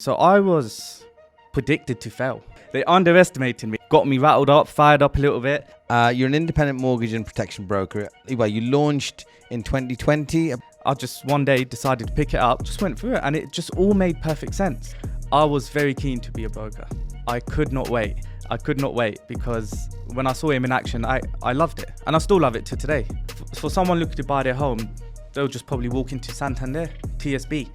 So I was predicted to fail. They underestimated me, got me rattled up, fired up a little bit. You're an independent mortgage and protection broker. Well, you launched in 2020. I just one day decided to pick it up, just went through it, and it just all made perfect sense. I was very keen to be a broker. I could not wait. Because when I saw him in action, I loved it. And I still love it to today. For someone looking to buy their home, they'll just probably walk into Santander, TSB,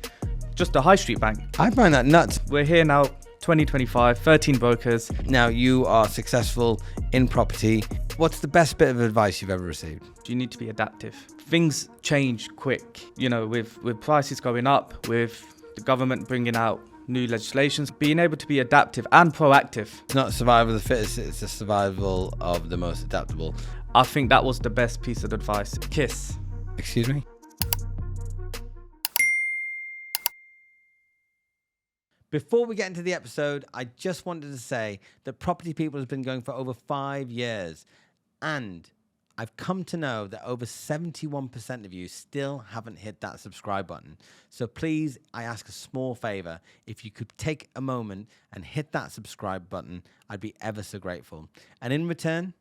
just a high street bank. I find that nuts. We're here now, 2025, 13 brokers. Now you are successful in property. What's the best bit of advice you've ever received? You need to be adaptive. Things change quick, with prices going up, with the government bringing out new legislations, being able to be adaptive and proactive. It's not survival of the fittest, it's the survival of the most adaptable. I think that was the best piece of advice. Kiss. Excuse me? Before we get into the episode, I just wanted to say that Property People has been going for over 5 years, and I've come to know that over 71% of you still haven't hit that subscribe button. So please, I ask a small favor. If you could take a moment and hit that subscribe button, I'd be ever so grateful. And in return,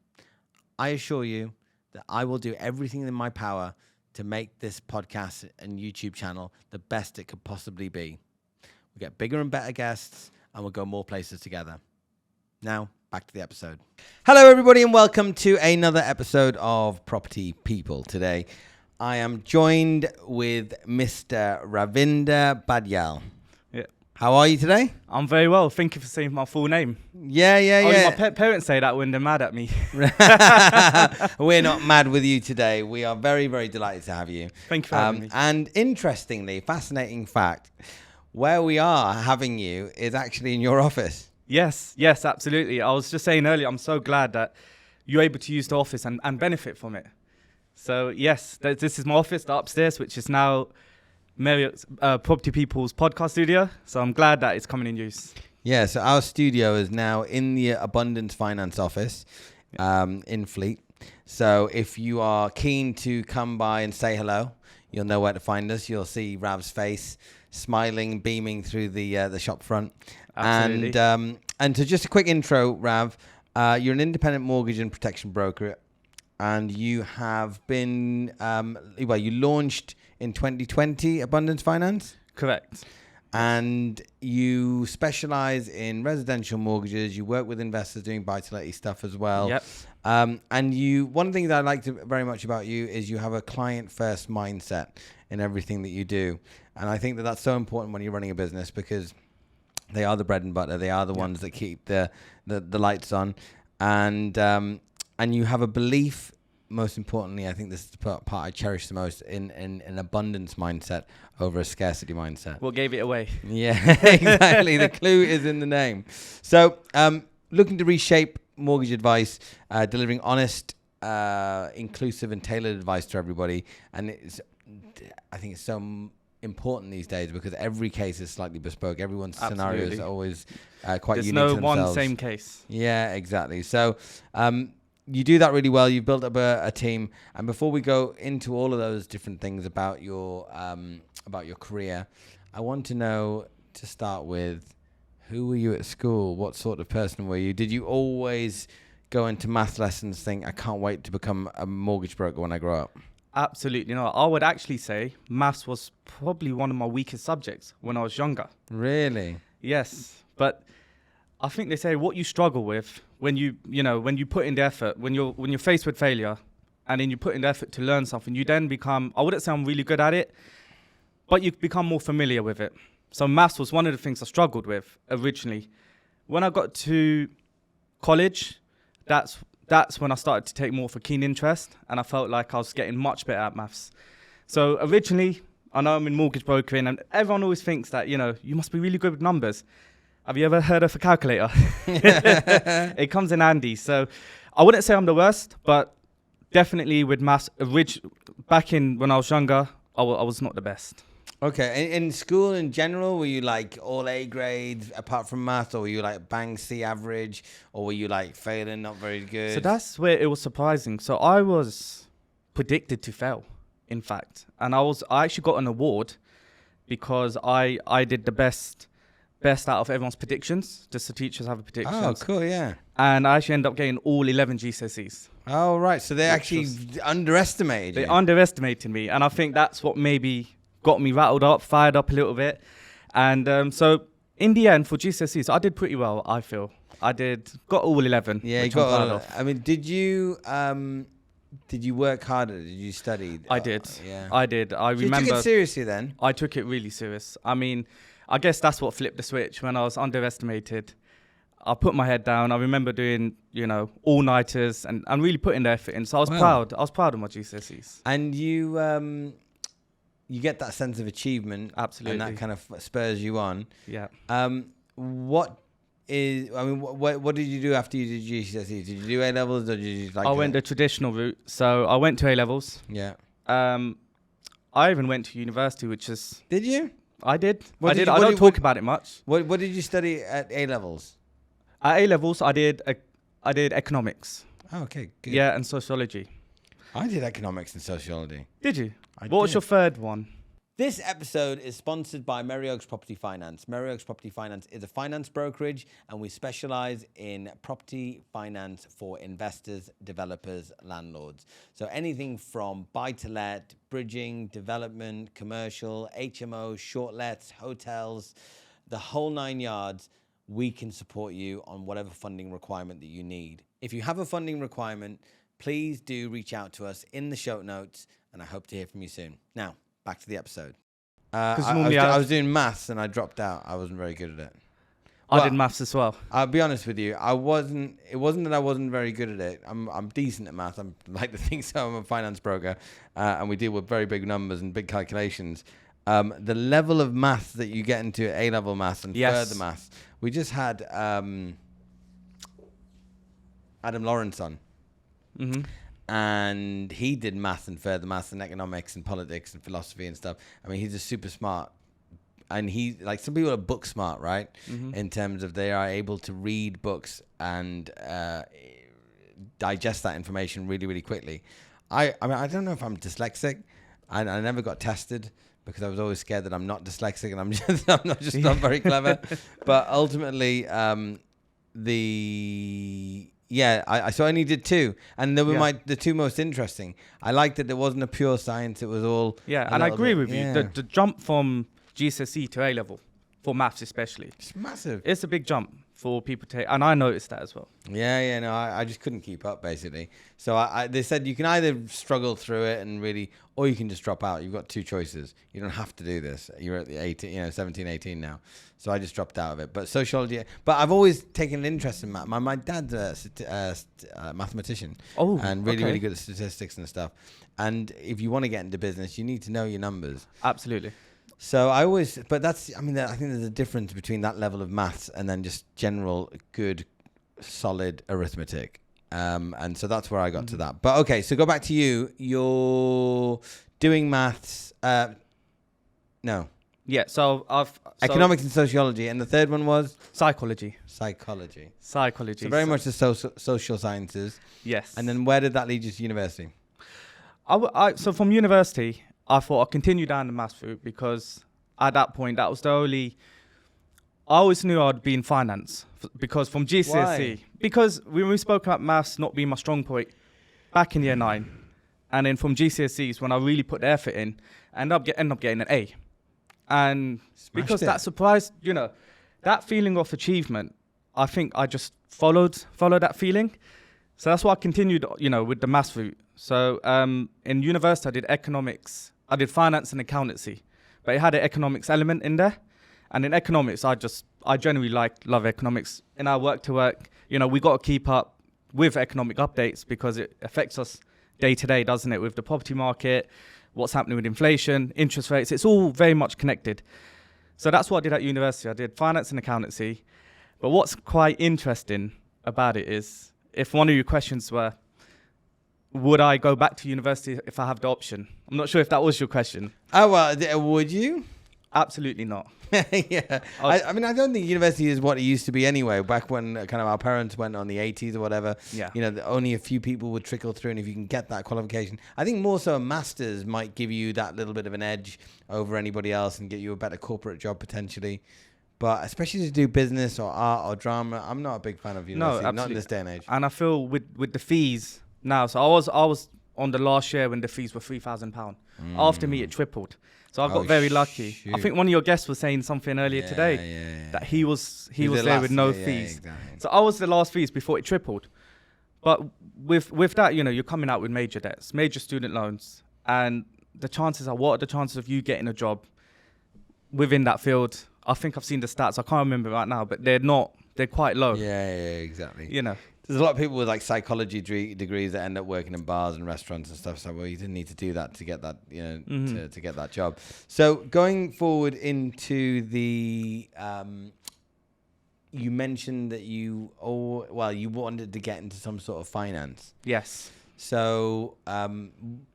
I assure you that I will do everything in my power to make this podcast and YouTube channel the best it could possibly be. We'll get bigger and better guests, and we'll go more places together. Now, back to the episode. Hello, everybody, and welcome to another episode of Property People. Today, I am joined with Mr. Ravinder Badyal. Yeah. How are you today? I'm very well. Thank you for saying my full name. Yeah. My parents say that when they're mad at me. We're not mad with you today. We are very, very delighted to have you. Thank you for having me. And interestingly, fascinating fact, where we are having you is actually in your office. Yes, absolutely. I was just saying earlier, I'm so glad that you're able to use the office and benefit from it. So yes, this is my office, the upstairs, which is now Marriott's Property People's podcast studio. So I'm glad that it's coming in use. Yeah, so our studio is now in the Abundance Finance office in Fleet. So if you are keen to come by and say hello, you'll know where to find us. You'll see Rav's face smiling, beaming through the shop front. Absolutely. And so just a quick intro, Rav. You're an independent mortgage and protection broker, and you have been, you launched in 2020 Abundance Finance? Correct. And you specialize in residential mortgages. You work with investors doing buy-to-let stuff as well. Yep. And one of the things that I like very much about you is you have a client-first mindset in everything that you do. And I think that that's so important when you're running a business, because they are the bread and butter. They are the ones that keep the lights on. And you have a belief, most importantly, I think this is the part I cherish the most, in an abundance mindset over a scarcity mindset. What gave it away? Yeah, exactly. The clue is in the name. So looking to reshape mortgage advice, delivering honest, inclusive and tailored advice to everybody. And I think it's so important these days because every case is slightly bespoke. Everyone's scenarios are always quite unique to themselves. There's no one same case. Yeah, exactly. So you do that really well. You've built up a team. And before we go into all of those different things about your career, I want to know, to start with, who were you at school? What sort of person were you? Did you always go into math lessons think, I can't wait to become a mortgage broker when I grow up? Absolutely not. I would actually say maths was probably one of my weakest subjects when I was younger. Really? Yes. But I think they say what you struggle with when you put in the effort, when you're faced with failure and then you put in the effort to learn something, you then become, I wouldn't say I'm really good at it, but you become more familiar with it. So maths was one of the things I struggled with originally. When I got to college, that's when I started to take more of a keen interest, and I felt like I was getting much better at maths. So originally, I know I'm in mortgage brokering, and everyone always thinks that, you must be really good with numbers. Have you ever heard of a calculator? It comes in handy. So I wouldn't say I'm the worst, but definitely with maths, back in when I was younger, I was not the best. Okay. In school in general, were you like all A grades apart from math, or were you like bang C average, or were you like failing, not very good? So that's where it was surprising. So I was predicted to fail, in fact. And I actually got an award because I did the best best out of everyone's predictions. Just the teachers have a predictions. Oh, cool, yeah. And I actually ended up getting all 11 GCSEs. Oh, right. So they actually underestimated They you. underestimated me. And I think that's what maybe got me rattled up, fired up a little bit. And so in the end, for GCSEs, I did pretty well, I feel. Got all 11. Yeah, you which I'm got. proud of. I mean, did you work harder? Did you study? I did. Yeah. I did. I So you remember. took it seriously then? I took it really serious. I mean, I guess that's what flipped the switch when I was underestimated. I put my head down. I remember doing, all-nighters and really putting the effort in. So I was proud. I was proud of my GCSEs. And you get that sense of achievement. Absolutely. And that kind of spurs you on. Yeah. What did you do after you did GCSEs? Did you do A levels or did you I went the traditional route. So I went to A levels. Yeah. I even went to university, which is. Did you? I did. What I did did. you- I what don't did- talk about it much. What did you study at A levels? At A levels, I did economics. Oh, okay, good. Yeah, and sociology. I did economics and sociology. Did you? I What was did. your third one? This episode is sponsored by Merry Oaks Property Finance. Merry Oaks Property Finance is a finance brokerage, and we specialize in property finance for investors, developers, landlords. So anything from buy-to-let, bridging, development, commercial, HMO, short lets, hotels, the whole 9 yards, we can support you on whatever funding requirement that you need. If you have a funding requirement, please do reach out to us in the show notes, and I hope to hear from you soon. Now, back to the episode. I was doing maths and I dropped out. I wasn't very good at it. I did maths as well. I'll be honest with you. It wasn't that I wasn't very good at it. I'm decent at math. I'm like to think so. I'm a finance broker, and we deal with very big numbers and big calculations. The level of maths that you get into A-level maths and further maths. We just had Adam Lawrence on. Mm-hmm. And he did maths and further maths and economics and politics and philosophy and stuff. I mean, he's a super smart. And he, like, some people are book smart, right? Mm-hmm. In terms of they are able to read books and digest that information really, really quickly. I mean, I don't know if I'm dyslexic. I never got tested because I was always scared that I'm not dyslexic and I'm not very clever. But ultimately, I only did 2, and they were the 2 most interesting. I liked that it wasn't a pure science; it was all. Yeah, and I agree with you. The jump from GCSE to A level, for maths especially, It's massive. it's a big jump for people to take, and I noticed that as well. No, I just couldn't keep up basically. So they said you can either struggle through it and really, or you can just drop out. You've got 2 choices. You don't have to do this. You're at the 18, 17, 18 now. So I just dropped out of it. But sociology, but I've always taken an interest in math. My dad's a mathematician. Oh, and really, okay. really good at statistics and stuff. And if you want to get into business, you need to know your numbers. Absolutely. So I think there's a difference between that level of maths and then just general good, solid arithmetic. And so that's where I got to that. But okay, so go back to you. You're doing maths. No. Yeah, so Economics and sociology. And the third one was? psychology. Psychology. Psychology. So very much the social sciences. Yes. And then where did that lead you to university? So from university, I thought I'd continue down the maths route because at that point, that was the only. I always knew I'd be in finance because from GCSE. Why? Because when we spoke about maths not being my strong point back in year 9, and then from GCSEs when I really put the effort in, end up getting an A, and because that surprised, that feeling of achievement, I think I just followed that feeling. So that's why I continued, with the maths route. So in university, I did economics. I did finance and accountancy, but it had an economics element in there. And in economics, I generally love economics. In our work to work, we got to keep up with economic updates because it affects us day to day, doesn't it? With the property market, what's happening with inflation, interest rates, it's all very much connected. So that's what I did at university. I did finance and accountancy. But what's quite interesting about it is, if one of your questions were, would I go back to university if I have the option? I'm not sure if that was your question. Oh, well, would you? Absolutely not. Yeah. I mean, I don't think university is what it used to be anyway. Back when kind of our parents went on the 80s or whatever, Yeah. Only a few people would trickle through. And if you can get that qualification, I think more so a master's might give you that little bit of an edge over anybody else and get you a better corporate job potentially. But especially to do business or art or drama, I'm not a big fan of university. Not in this day and age. And I feel with the fees now. So I was on the last year when the fees were £3,000. After me, it tripled. So I got very lucky. Shoot. I think one of your guests was saying something earlier today that he was there with no fees. Exactly. So I was the last fees before it tripled. But with that, you're coming out with major debts, major student loans, and the chances are, what are the chances of you getting a job within that field? I think I've seen the stats. I can't remember right now, but they're quite low. Yeah, exactly. There's a lot of people with like psychology degrees that end up working in bars and restaurants and stuff. So, well, you didn't need to do that to get that, to get that job. So going forward into the, you mentioned that you wanted to get into some sort of finance. Yes. So,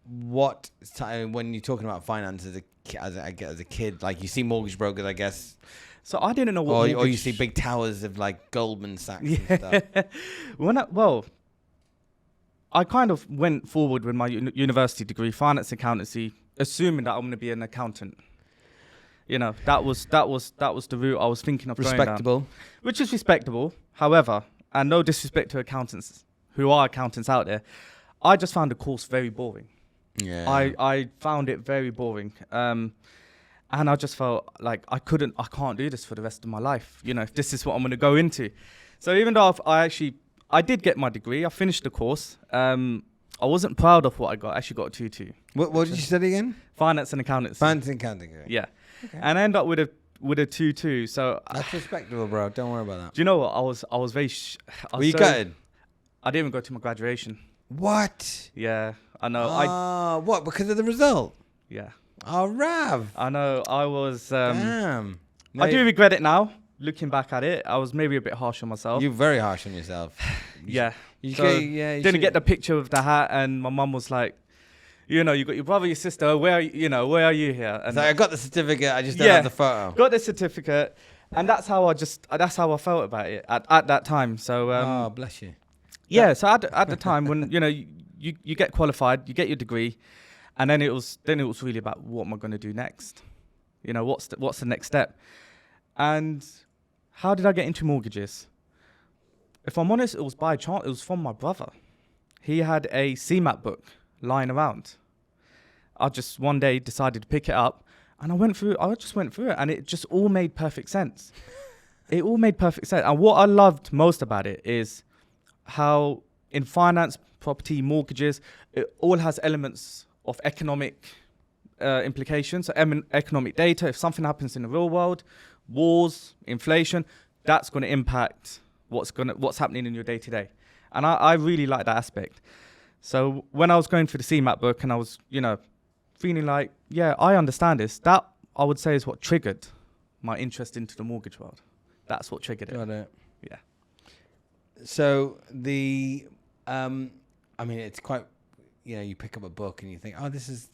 what time when you're talking about finance as a kid, like you see mortgage brokers, I guess. So I didn't know what. Or you see big towers of like Goldman Sachs and stuff. I kind of went forward with my university degree, finance accountancy, assuming that I'm going to be an accountant. That was the route I was thinking of going down, which is respectable. However, and no disrespect to accountants who are accountants out there, I just found the course very boring. Yeah. I found it very boring. And I just felt like I can't do this for the rest of my life, if this is what I'm going to go into. So even though I did get my degree, I finished the course. I wasn't proud of what I got. I actually got a 2-2. What did you study again? Finance and accountancy. Finance and accounting. Yeah. Okay. And I ended up with a 2-2. So that's respectable, bro. Don't worry about that. Do you know what? I was very... Were you gutted? I didn't even go to my graduation. What? Yeah, I know. What? Because of the result? Yeah. Oh, Rav. I know. I was... Damn. I do regret it now. Looking back at it, I was maybe a bit harsh on myself. You're very harsh on yourself. You didn't get the picture of the hat, and my mum was like, you got your brother, your sister. Where are you here? And so I got the certificate. I just don't have the photo. Got the certificate, and that's how I felt about it at that time. So bless you. Yeah. So at the time when you get qualified, you get your degree, and then it was really about what am I going to do next? What's the next step? And how did I get into mortgages? If I'm honest, it was by chance. It was from my brother. He had a Cemap book lying around. I just one day decided to pick it up, and I just went through it, and it just all made perfect sense. It all made perfect sense. And what I loved most about it is how in finance, property, mortgages, it all has elements of economic implications, so economic data. If something happens in the real world, wars, inflation, that's going to impact what's happening in your day to day. And I really like that aspect. So when I was going through the Cemap book and I was, feeling like, yeah, I understand this, that I would say is what triggered my interest into the mortgage world. That's what triggered it. Got it. Yeah. So it's quite, you pick up a book and you think, oh, this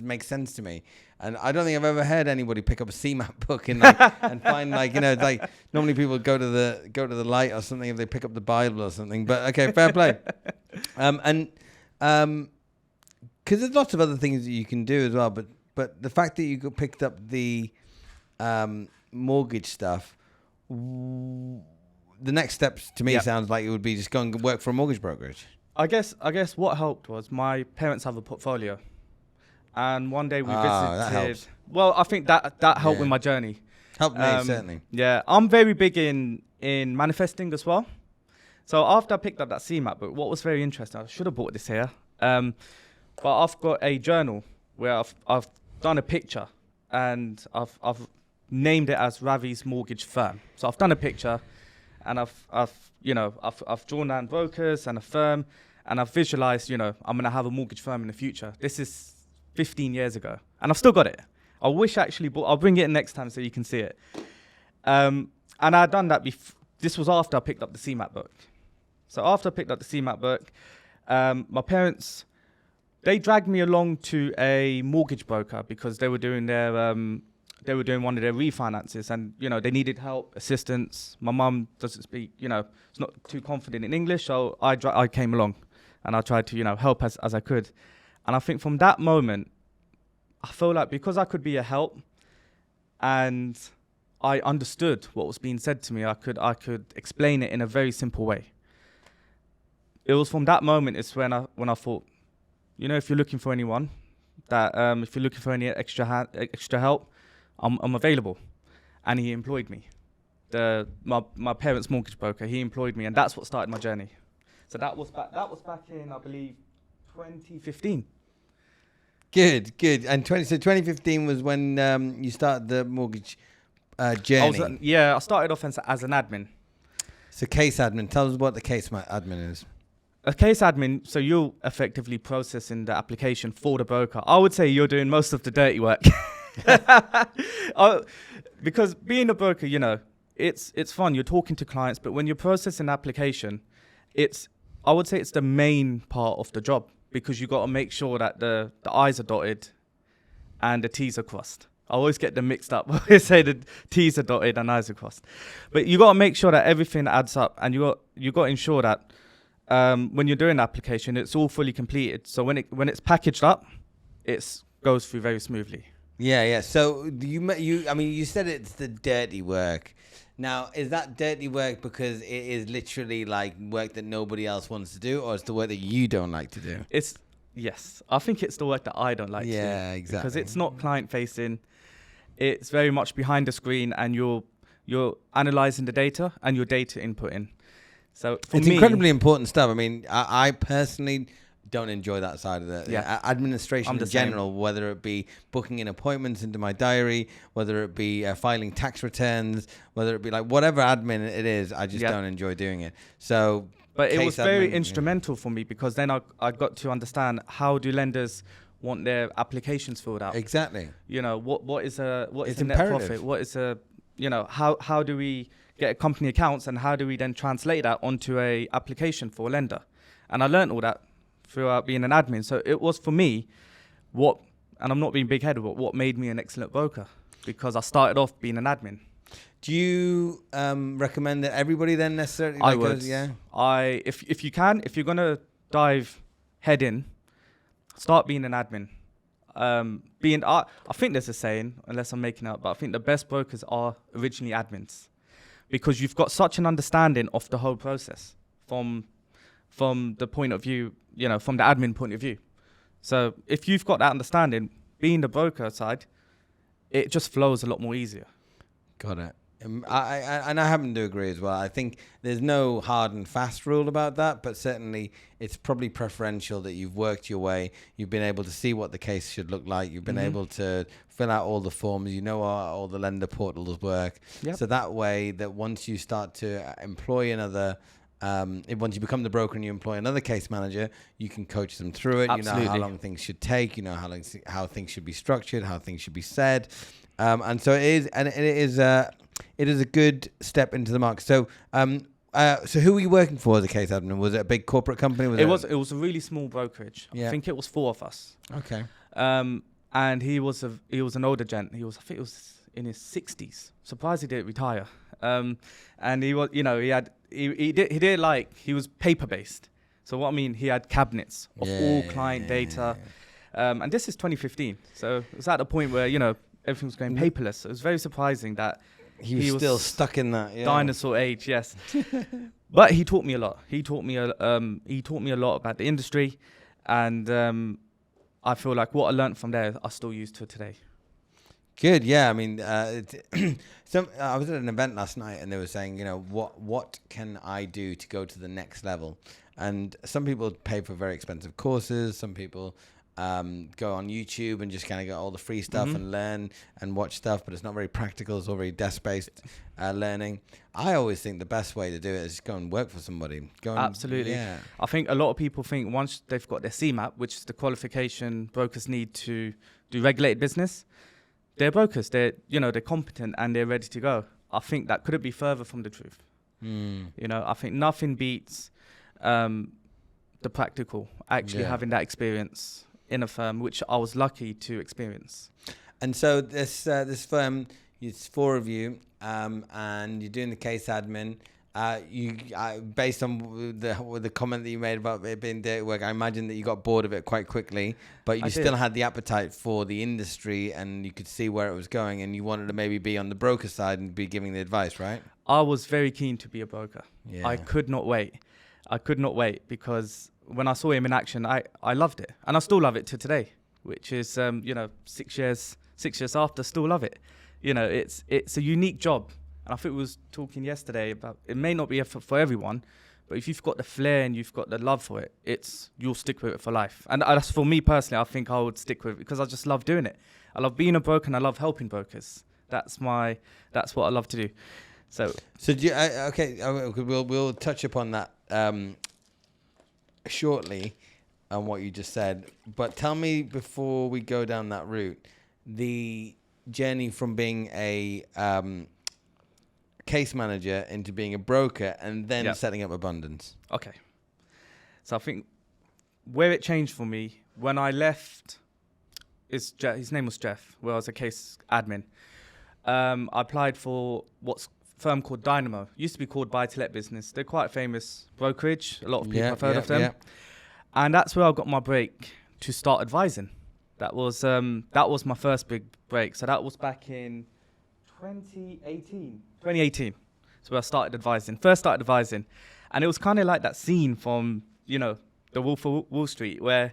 makes sense to me. And I don't think I've ever heard anybody pick up a Cemap book and find normally people go to the light or something if they pick up the Bible or something. But okay, fair play. Because there's lots of other things that you can do as well. But the fact that you picked up the mortgage stuff, the next steps to me sounds like it would be just go and work for a mortgage brokerage. I guess what helped was my parents have a portfolio, and one day we visited. That helps. Well, I think that helped with my journey. Helped me certainly. Yeah, I'm very big in manifesting as well. So after I picked up that Cemap book, what was very interesting, I should have bought this here, but I've got a journal where I've done a picture and I've named it as Ravi's Mortgage Firm. So I've done a picture, and I've drawn down brokers and a firm, and I've visualized, I'm going to have a mortgage firm in the future. This is 15 years ago, and I've still got it. I wish actually, but I'll bring it in next time so you can see it. And I'd done that this was after I picked up the Cemap book. So after I picked up the Cemap book, my parents, they dragged me along to a mortgage broker because they were doing one of their refinances, and they needed help, assistance. My mum doesn't speak, is not too confident in English, so I came along, and I tried to help as I could. And I think from that moment, I feel like because I could be a help, and I understood what was being said to me. I could explain it in a very simple way. It was from that moment it's when I thought, if you're looking for anyone, if you're looking for any extra help, I'm available. And he employed me. My parents' mortgage broker, he employed me, and that's what started my journey. So that was back in, I believe, 2015. Good. And 2015 was when you started the mortgage journey. I started off as an admin. So case admin. Tell us what the case admin is. A case admin, so you're effectively processing the application for the broker. I would say you're doing most of the dirty work. Because being a broker, it's fun. You're talking to clients, but when you're processing an application, I would say it's the main part of the job, because you got to make sure that the I's are dotted and the T's are crossed. I always get them mixed up. I say the T's are dotted and I's are crossed. But you got to make sure that everything adds up, and you got to ensure that when you're doing an application, it's all fully completed. So when it's packaged up, it goes through very smoothly. Yeah. So you said it's the dirty work. Now, is that dirty work because it is literally like work that nobody else wants to do, or it's the work that you don't like to do? Yes. I think it's the work that I don't like to do. Yeah, exactly. Because it's not client facing. It's very much behind the screen, and you're analyzing the data and your data inputting. So it's incredibly important stuff. I mean, I personally don't enjoy that side of the administration in general, whether it be booking in appointments into my diary, whether it be filing tax returns, whether it be like whatever admin it is, I just don't enjoy doing it. So, but it was very instrumental for me, because then I got to understand, how do lenders want their applications filled out? Exactly. What is a net profit? What is how do we get company accounts, and how do we then translate that onto a application for a lender? And I learned all that throughout being an admin. So it was, for me, and I'm not being big-headed, but what made me an excellent broker, because I started off being an admin. Do you recommend that everybody then necessarily? I would. If you're gonna dive head in, start being an admin. I think there's a saying, unless I'm making it up, but I think the best brokers are originally admins, because you've got such an understanding of the whole process from the point of view, from the admin point of view. So if you've got that understanding, being the broker side, it just flows a lot more easier. Got it. I happen to agree as well. I think there's no hard and fast rule about that, but certainly it's probably preferential that you've worked your way. You've been able to see what the case should look like. You've been able to fill out all the forms. You know how all the lender portals work. Yep. So that way, that once you start to employ another, once you become the broker and you employ another case manager, you can coach them through it. Absolutely. You know how long things should take. You know how things should be structured, how things should be said, and so it is. And it is a good step into the market. So, so who were you working for as a case admin? Was it a big corporate company? It was a really small brokerage. Yeah. I think it was 4 of us. Okay. And he was an older gent. I think he was in his 60s. Surprised he didn't retire. And he was, he was paper based. So what I mean, he had cabinets of all client data. And this is 2015. So it was at the point where, everything was going paperless. So it was very surprising that he was still stuck in that dinosaur age. Yes. But he taught me a lot. He taught me a lot about the industry, and I feel like what I learned from there, I still use to today. Good, yeah. I mean, I was at an event last night, and they were saying, what can I do to go to the next level? And some people pay for very expensive courses. Some people go on YouTube and just kind of get all the free stuff and learn and watch stuff, but it's not very practical. It's all very desk-based learning. I always think the best way to do it is just go and work for somebody. Absolutely. Yeah. I think a lot of people think once they've got their Cemap, which is the qualification brokers need to do regulated business, they're brokers. They're competent and they're ready to go. I think that couldn't be further from the truth. I think nothing beats the practical, actually having that experience in a firm, which I was lucky to experience. And so this firm, it's 4 of you, and you're doing the case admin. Based on the comment that you made about it being dirty work, I imagine that you got bored of it quite quickly, but you still had the appetite for the industry and you could see where it was going, and you wanted to maybe be on the broker side and be giving the advice, right? I was very keen to be a broker. Yeah. I could not wait. Because when I saw him in action, I loved it, and I still love it to today, which is 6 years after, still love it. It's a unique job. And I think we was talking yesterday about it may not be for everyone, but if you've got the flair and you've got the love for it, you'll stick with it for life. And that's for me personally. I think I would stick with it because I just love doing it. I love being a broker and I love helping brokers. That's what I love to do. So do you, we'll touch upon that shortly on what you just said. But tell me, before we go down that route, the journey from being a case manager into being a broker and then setting up Abundance. Okay. So I think where it changed for me, when I left, his name was Jeff, where I was a case admin. I applied for what's a firm called Dynamo. Used to be called Buy to Let Business. They're quite a famous brokerage. A lot of people have heard of them. Yeah. And that's where I got my break to start advising. That was my first big break. So that was back in 2018. So where I started advising. And it was kind of like that scene from, The Wolf of Wall Street, where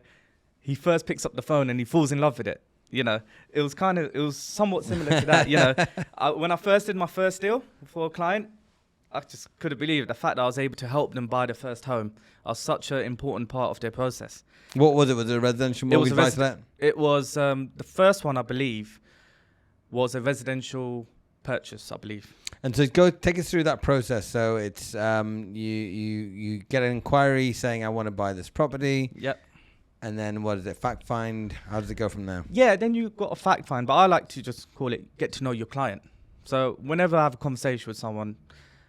he first picks up the phone and he falls in love with it. It was somewhat similar to that. When I first did my first deal for a client, I just couldn't believe the fact that I was able to help them buy their first home. I was such an important part of their process. What was it? Was it a residential mortgage buy-to-let? It was the first one, I believe, was a residential purchase, I believe. And so take us through that process. So it's you get an inquiry saying I want to buy this property. Yep. And then what is it? Fact find? How does it go from there? Yeah, then you've got a fact find, but I like to just call it get to know your client. So whenever I have a conversation with someone,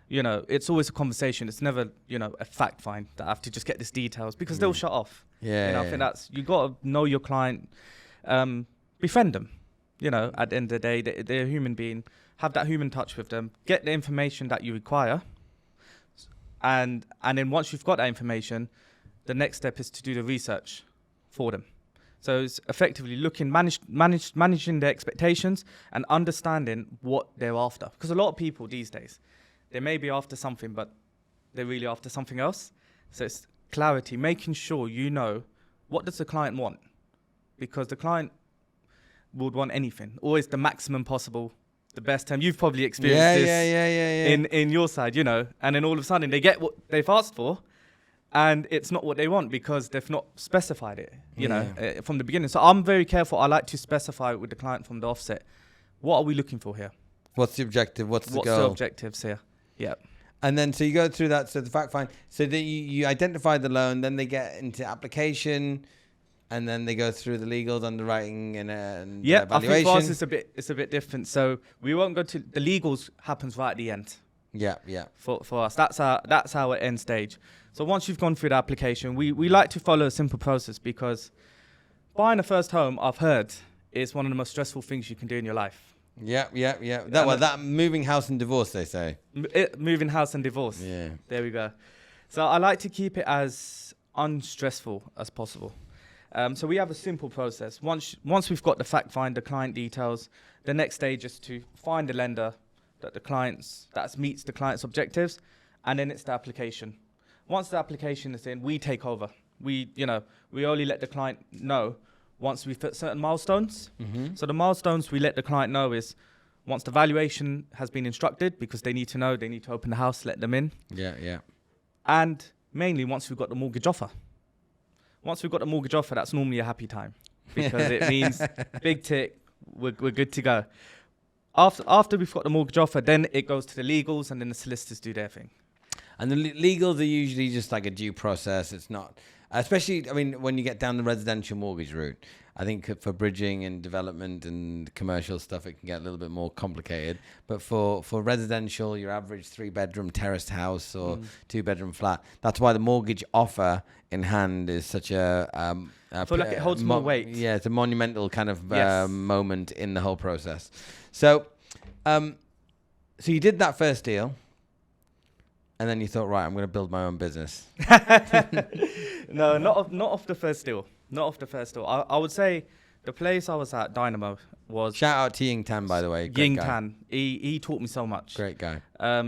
it's always a conversation. It's never, a fact find that I have to just get these details because they'll shut off. Yeah. I think you got to know your client, befriend them. At the end of the day, they're a human being. Have that human touch with them. Get the information that you require. And then once you've got that information, the next step is to do the research for them. So it's effectively managing their expectations and understanding what they're after. Because a lot of people these days, they may be after something, but they're really after something else. So it's clarity, making sure you know what does the client want. Because the client would want anything, always the maximum possible, the best term. You've probably experienced this in your side, and then all of a sudden they get what they've asked for, and it's not what they want because they've not specified it, from the beginning. So I'm very careful. I like to specify with the client from the offset. What are we looking for here? What's the objective? What's the goal? What's the objectives here? Yeah. And then so you go through that. So the fact find. So you identify the loan. Then they get into application. And then they go through the legals, underwriting, and valuation. I think for us it's a bit different. So we won't go to the legals. Happens right at the end. Yeah. For us, that's our end stage. So once you've gone through the application, we like to follow a simple process because buying a first home, I've heard, is one of the most stressful things you can do in your life. Yeah. That moving house and divorce, they say. Moving house and divorce. Yeah. There we go. So I like to keep it as unstressful as possible. So we have a simple process. Once we've got the fact find, the client details, the next stage is to find a lender that meets the client's objectives, and then it's the application. Once the application is in, we take over. We only let the client know once we've hit certain milestones. Mm-hmm. So the milestones we let the client know is once the valuation has been instructed, because they need to know, they need to open the house, let them in. Yeah. And mainly once we've got the mortgage offer. Once we've got the mortgage offer, that's normally a happy time because it means big tick, we're good to go. After we've got the mortgage offer, then it goes to the legals and then the solicitors do their thing. And the legals are usually just like a due process. It's not, especially, when you get down the residential mortgage route, I think for bridging and development and commercial stuff, it can get a little bit more complicated. But for residential, your average 3-bedroom terraced house or 2-bedroom flat, that's why the mortgage offer in hand is such a... I feel like it holds more weight. Yeah, it's a monumental kind of moment in the whole process. So you did that first deal. And then you thought, right, I'm going to build my own business. No, not off the first deal. Not off the first deal. I would say the place I was at, Dynamo, was Shout out to Ying Tan, by the way. Great Ying guy. Tan. He taught me so much. Great guy.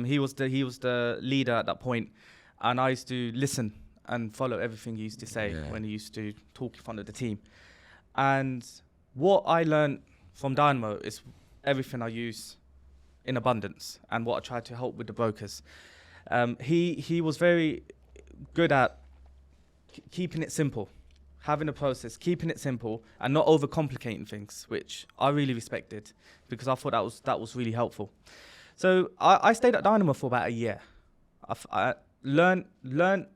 He was the leader at that point, and I used to listen and follow everything he used to say when he used to talk in front of the team. And what I learned from Dynamo is everything I use in abundance, and what I try to help with the brokers. He was very good at keeping it simple, having a process, keeping it simple, and not overcomplicating things, which I really respected, because I thought that was really helpful. So I stayed at Dynamo for about a year. I learned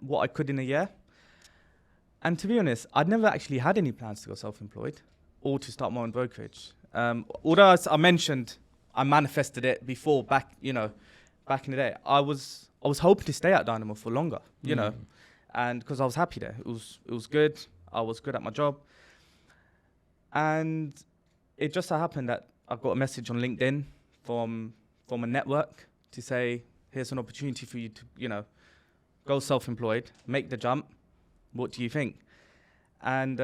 what I could in a year. And to be honest, I'd never actually had any plans to go self-employed or to start my own brokerage. Although I mentioned I manifested it before, back in the day, I was hoping to stay at Dynamo for longer, you know, and because I was happy there. It was good. I was good at my job. And it just so happened that I got a message on LinkedIn from a network to say, here's an opportunity for you to, go self-employed, make the jump. What do you think? And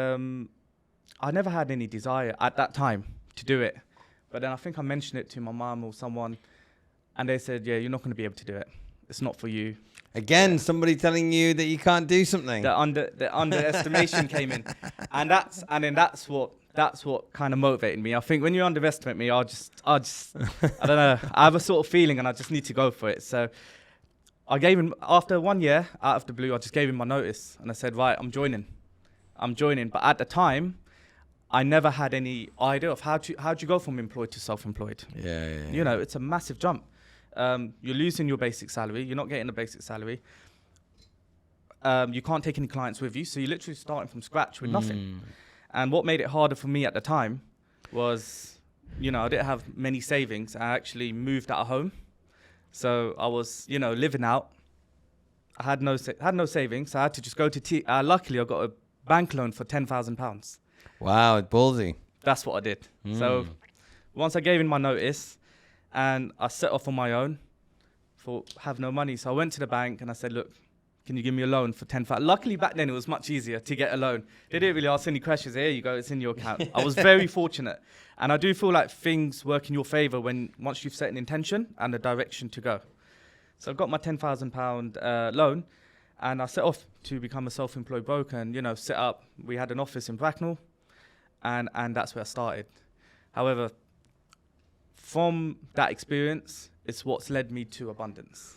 I never had any desire at that time to do it. But then I think I mentioned it to my mum or someone, and they said, yeah, you're not going to be able to do it. It's not for you. Again, somebody telling you that you can't do something. The underestimation came in. And that's what kind of motivated me. I think when you underestimate me, I don't know, I have a sort of feeling and I just need to go for it. So I gave him, after 1 year, out of the blue, I just gave him my notice and I said, right, I'm joining. But at the time, I never had any idea of how do you go from employed to self-employed. Yeah. It's a massive jump. You're losing your basic salary. You're not getting a basic salary. You can't take any clients with you. So you're literally starting from scratch with nothing. And what made it harder for me at the time was, I didn't have many savings. I actually moved out of home. So I was, living out. I had no savings. I had to just go to luckily, I got a bank loan for £10,000. Wow, ballsy. That's what I did. So once I gave in my notice and I set off on my own, have no money. So I went to the bank and I said, look, can you give me a loan for £10,000? Luckily back then it was much easier to get a loan. They didn't really ask any questions. Here you go, it's in your account. I was very fortunate. And I do feel like things work in your favor once you've set an intention and a direction to go. So I got my £10,000 loan and I set off to become a self-employed broker and, set up. We had an office in Bracknell and that's where I started. However, from that experience, it's what's led me to abundance.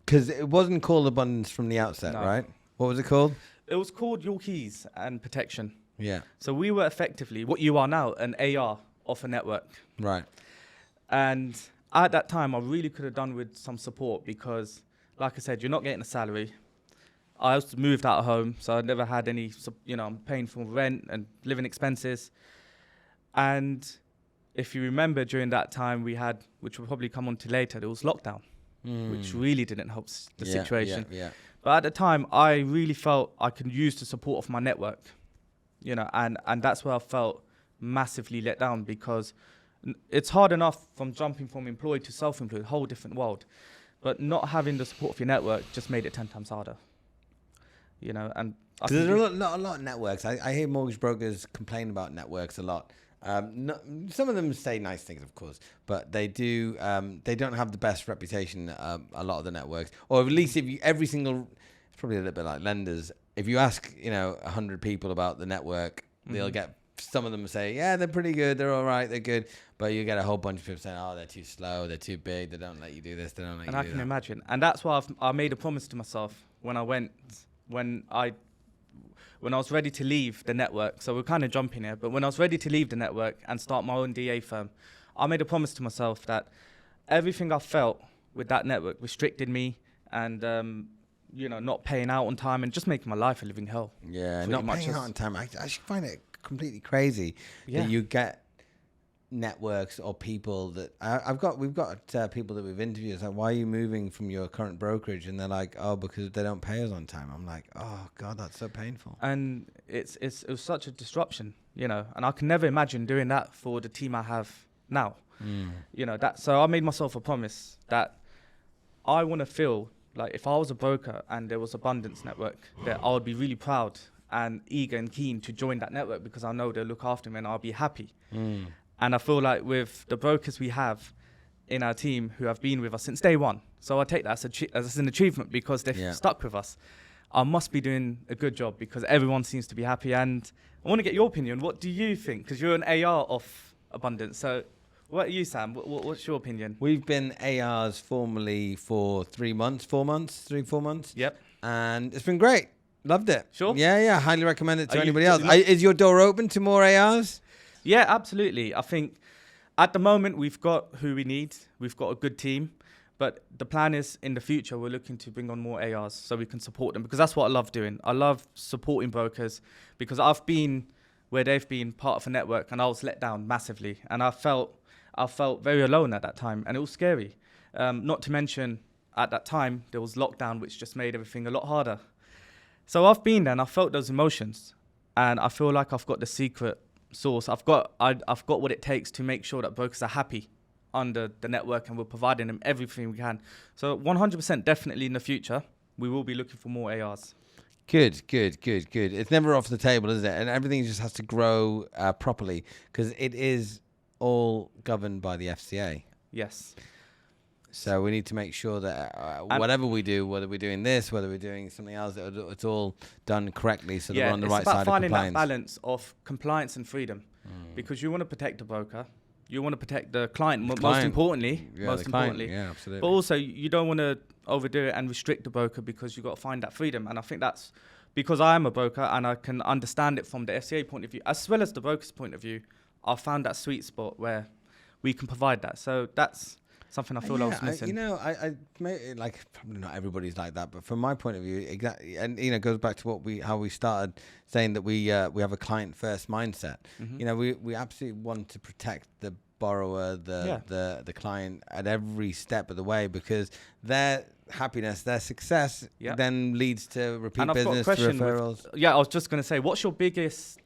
Because it wasn't called abundance from the outset, right? What was it called? It was called Your Keys and Protection. Yeah. So we were effectively what you are now, an AR of a network. Right. And at that time, I really could have done with some support because, like I said, you're not getting a salary. I also moved out of home, so I never had any, I'm paying for rent and living expenses. And if you remember during that time we had, which we'll probably come on to later, there was lockdown, which really didn't help the situation. Yeah. But at the time, I really felt I could use the support of my network, and that's where I felt massively let down because it's hard enough from jumping from employed to self-employed, whole different world. But not having the support of your network just made it 10 times harder. And there's a lot of networks. I hear mortgage brokers complain about networks a lot. Some of them say nice things, of course, but they do. They don't have the best reputation. A lot of the networks, or at least it's probably a little bit like lenders. If you ask, 100 people about the network, they'll get some of them say, yeah, they're pretty good, they're all right, they're good, but you get a whole bunch of people saying, oh, they're too slow, they're too big, they don't let you do this, they don't let you do that. And I can imagine, and that's why I made a promise to myself when I was ready to leave the network. So we're kind of jumping here, but when I was ready to leave the network and start my own DA firm, I made a promise to myself that everything I felt with that network restricted me and, not paying out on time and just making my life a living hell. Yeah, not paying out on time. I actually find it completely crazy that you get networks or people that we've got people that we've interviewed. Like, why are you moving from your current brokerage? And they're like, oh, because they don't pay us on time. I'm like, oh God, that's so painful. And it was such a disruption, and I can never imagine doing that for the team I have now. So I made myself a promise that I want to feel like if I was a broker and there was Abundance Network, that I would be really proud and eager and keen to join that network because I know they'll look after me and I'll be happy. And I feel like with the brokers we have in our team who have been with us since day one, so I take that as an achievement because they've stuck with us. I must be doing a good job because everyone seems to be happy. And I want to get your opinion. What do you think? Because you're an AR of Abundance. So what are you, Sam? What's your opinion? We've been ARs formally for 3 months, 4 months, 4 months. Yep. And it's been great. Loved it. Sure? Yeah. Highly recommend it to Are anybody you else. Is your door open to more ARs? Yeah, absolutely. I think at the moment we've got who we need. We've got a good team. But the plan is in the future, we're looking to bring on more ARs so we can support them because that's what I love doing. I love supporting brokers because I've been where they've been part of a network and I was let down massively. And I felt very alone at that time and it was scary. Not to mention at that time, there was lockdown, which just made everything a lot harder. So I've been there and I felt those emotions and I feel like I've got the secret sauce. I've got what it takes to make sure that brokers are happy under the network and we're providing them everything we can. So 100% definitely in the future, we will be looking for more ARs. Good. It's never off the table, is it? And everything just has to grow properly because it is all governed by the FCA. Yes. So we need to make sure that whatever we do, whether we're doing this, whether we're doing something else, it's all done correctly so that we're on the right side of compliance. It's about finding that balance of compliance and freedom because you want to protect the broker. You want to protect the client, most importantly. Yeah, absolutely. But also, you don't want to overdo it and restrict the broker because you've got to find that freedom. And I think that's because I am a broker and I can understand it from the FCA point of view, as well as the broker's point of view. I found that sweet spot where we can provide that. So that's something I feel I was missing. I like probably not everybody's like that, but from my point of view, exactly, and it goes back to how we started saying that we have a client first mindset. We absolutely want to protect the borrower, the client at every step of the way because their happiness, their success, then leads to repeat business, to referrals. I was just going to say, what's your biggest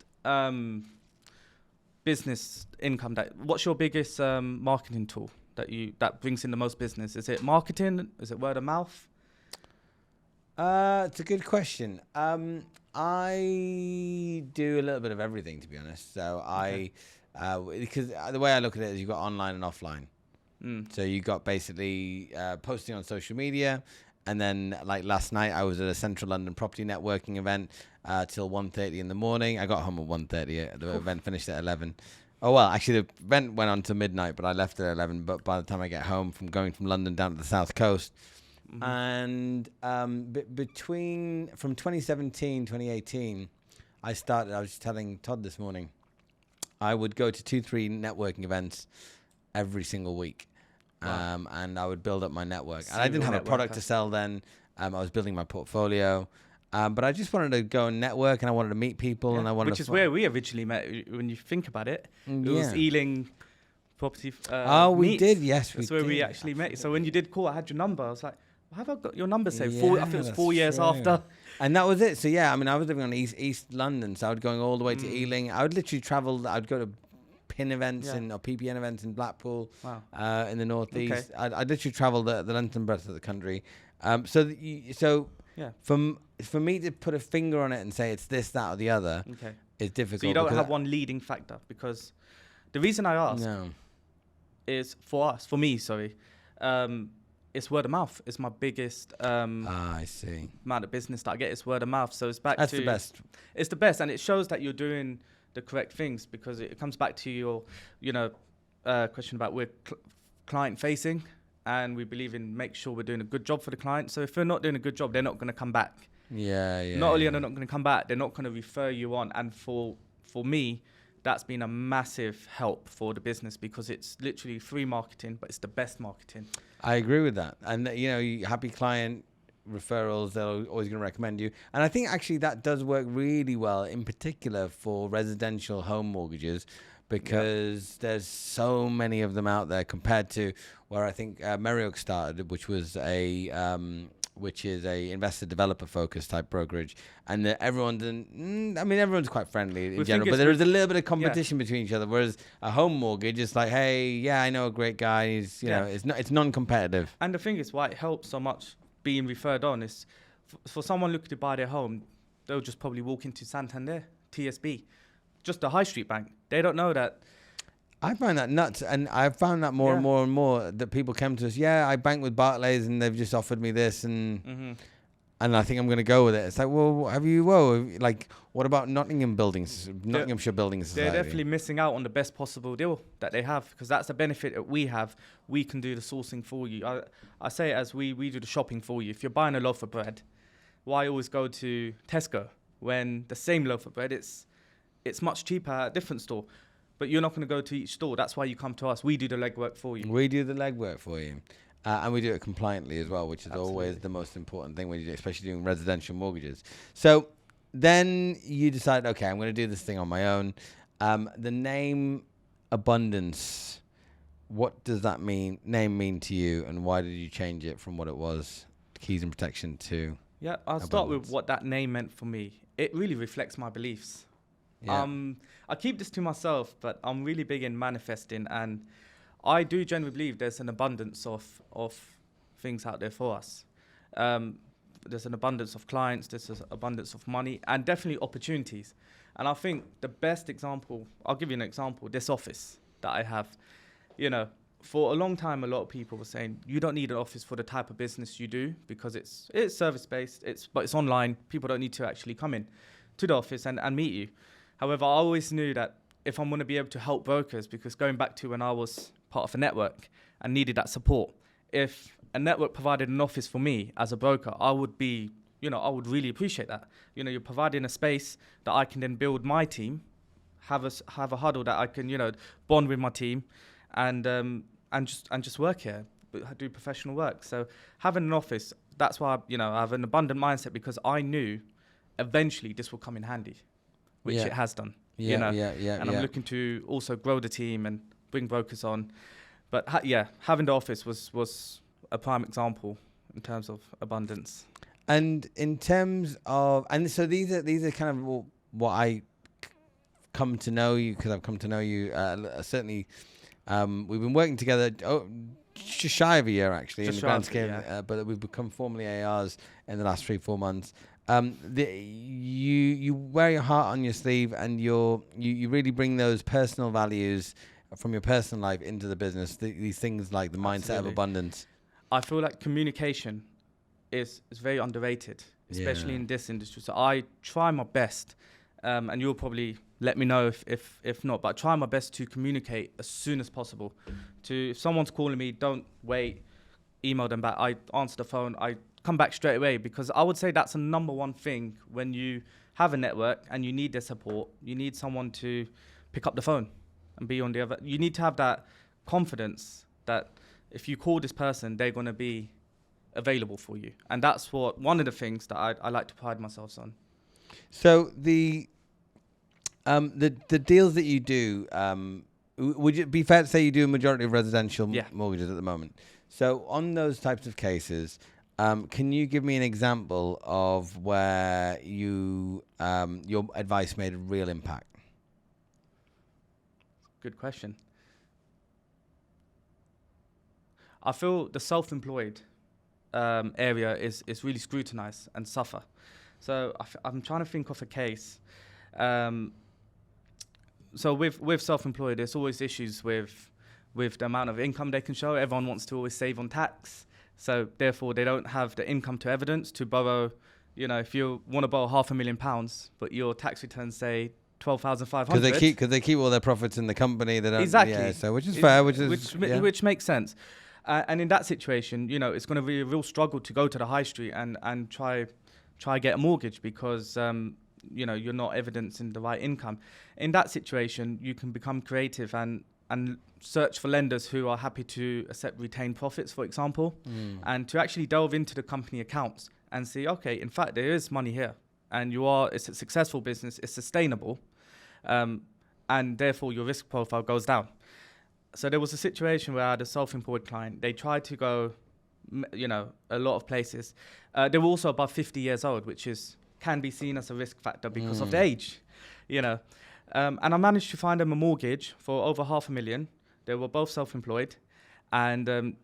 business income? What's your biggest marketing tool that brings in the most business? Is it marketing? Is it word of mouth? It's a good question. I do a little bit of everything, to be honest. So because the way I look at it is you've got online and offline. So you got basically posting on social media, and then like last night I was at a Central London property networking event till 1:30 in the morning. I got home at 1:30. The event finished at 11. Oh, well, actually, the event went on to midnight, but I left at 11. But by the time I get home from going from London down to the south coast, and from 2017, 2018, I was telling Todd this morning, I would go to 2-3 networking events every single week. Wow. And I would build up my network. And I didn't have a product to sell then. I was building my portfolio. But I just wanted to go and network, and I wanted to meet people, and I wanted which is where we originally met. When you think about it, it was Ealing Property. We did. Yes, that's where we actually met. So when you did call, I had your number. I was like, well, have I got your number saved? I think it was 4 years after. And that was it. So I was living on East London, so I was going all the way to Ealing. I would literally travel. I'd go to PIN events or PPN events in Blackpool, in the northeast. Okay. I'd literally travel the length and breadth of the country. For me to put a finger on it and say it's this, that, or the other is difficult. So you don't have one leading factor, because the reason I ask is for me, it's word of mouth. It's my biggest I see. amount of business that I get is word of mouth. So it's That's the best. It's the best, and it shows that you're doing the correct things, because it comes back to your, question about we're client facing, and we believe in make sure we're doing a good job for the client. So if we're not doing a good job, they're not going to come back. Not only are they not going to come back, they're not going to refer you on. And for me, that's been a massive help for the business, because it's literally free marketing, but it's the best marketing. I agree with that. And, happy client referrals, they're always going to recommend you. And I think actually that does work really well, in particular for residential home mortgages, because there's so many of them out there compared to where I think Merrick started, which is a investor developer focused type brokerage, and everyone's quite friendly in general, but there is a little bit of competition between each other. Whereas a home mortgage is like, hey, I know a great guy. He's it's non-competitive. And the thing is, why it helps so much being referred on. Is for someone looking to buy their home, they'll just probably walk into Santander, TSB, just a high street bank. They don't know that. I find that nuts, and I've found that more and more and more that people come to us. Yeah, I bank with Barclays, and they've just offered me this, and I think I'm going to go with it. It's like, well, like, what about Nottinghamshire Building Society? They're definitely missing out on the best possible deal that they have, because that's the benefit that we have. We can do the sourcing for you. I say it as we do the shopping for you. If you're buying a loaf of bread, why always go to Tesco when the same loaf of bread, it's much cheaper at a different store? But you're not going to go to each store. That's why you come to us. We do the legwork for you. We do the legwork for you. And we do it compliantly as well, which is always the most important thing when you do, especially doing residential mortgages. So then you decide, okay, I'm going to do this thing on my own. The name Abundance, what does that name mean to you, and why did you change it from what it was, Keys and Protection, to I'll start with what that name meant for me. It really reflects my beliefs. Yeah. I keep this to myself, but I'm really big in manifesting, and I do genuinely believe there's an abundance of things out there for us. There's an abundance of clients, there's an abundance of money, and definitely opportunities. And I think the best example, I'll give you an example, this office that I have. For a long time, a lot of people were saying, you don't need an office for the type of business you do, because it's service-based, but it's online. People don't need to actually come in to the office and meet you. However, I always knew that if I'm going to be able to help brokers, because going back to when I was part of a network and needed that support, if a network provided an office for me as a broker, I would really appreciate that. You're providing a space that I can then build my team, have a huddle that I can, bond with my team, and just work here, do professional work. So having an office, that's why I have an abundant mindset, because I knew eventually this will come in handy, which it has done. And I'm looking to also grow the team and bring brokers on. But having the office was a prime example in terms of abundance. And in terms of, and so these are kind of what I come to know you, because I've come to know you certainly. We've been working together just shy of a year, actually, in the grand scheme, but we've become formally ARs in the last 3-4 months. You wear your heart on your sleeve, and you really bring those personal values from your personal life into the business. These things like the mindset of abundance. I feel like communication is very underrated, especially in this industry. So I try my best, and you'll probably let me know if not, but I try my best to communicate as soon as possible. If someone's calling me, don't wait, email them back. I answer the phone, I come back straight away, because I would say that's the number one thing when you have a network and you need their support. You need someone to pick up the phone and be on the other. You need to have that confidence that if you call this person, they're going to be available for you. And that's one of the things that I like to pride myself on. So the deals that you do, would it be fair to say you do a majority of residential mortgages at the moment? So on those types of cases, can you give me an example of where your advice made a real impact? Good question. I feel the self-employed area is really scrutinized and suffer. So I'm trying to think of a case. So with self-employed, there's always issues with the amount of income they can show. Everyone wants to always save on tax. So therefore, they don't have the income to evidence to borrow. If you want to borrow £500,000, but your tax returns say 12,500. Because they keep all their profits in the company. They don't. Exactly. Yeah, so which is fair. Which makes sense. And in that situation, it's going to be a real struggle to go to the high street and try get a mortgage, because you're not evidencing the right income. In that situation, you can become creative and search for lenders who are happy to accept retained profits, for example, and to actually delve into the company accounts and see, okay, in fact, there is money here, and it's a successful business, it's sustainable, and therefore your risk profile goes down. So there was a situation where I had a self-employed client. They tried to go, a lot of places. They were also above 50 years old, which can be seen as a risk factor because of the age, And I managed to find them a mortgage for over £500,000. They were both self-employed, and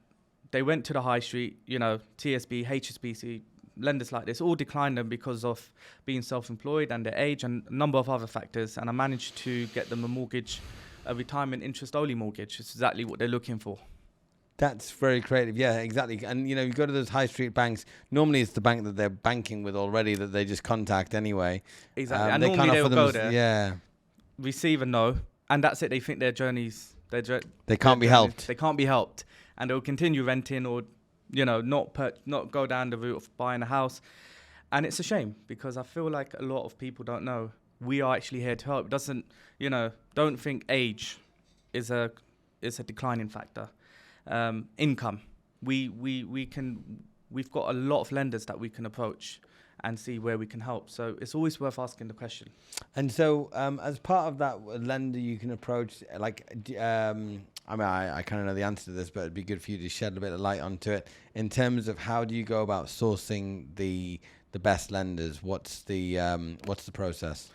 they went to the high street, TSB, HSBC, lenders like this all declined them because of being self-employed and their age and a number of other factors. And I managed to get them a retirement interest-only mortgage. It's exactly what they're looking for. That's very creative. Yeah, exactly. And, you go to those high street banks. Normally it's the bank that they're banking with already that they just contact anyway. Exactly. And normally they will go there. Yeah. Receive a no. And that's it. They think their journeys... They can't be helped. They can't be helped. And they'll continue renting or, not go down the route of buying a house. And it's a shame because I feel like a lot of people don't know we are actually here to help. It doesn't, don't think age is a declining factor. Income. We've got a lot of lenders that we can approach and see where we can help. So it's always worth asking the question. And so as part of that lender you can approach, I kind of know the answer to this, but it'd be good for you to shed a bit of light onto it. In terms of how do you go about sourcing the best lenders? What's the process?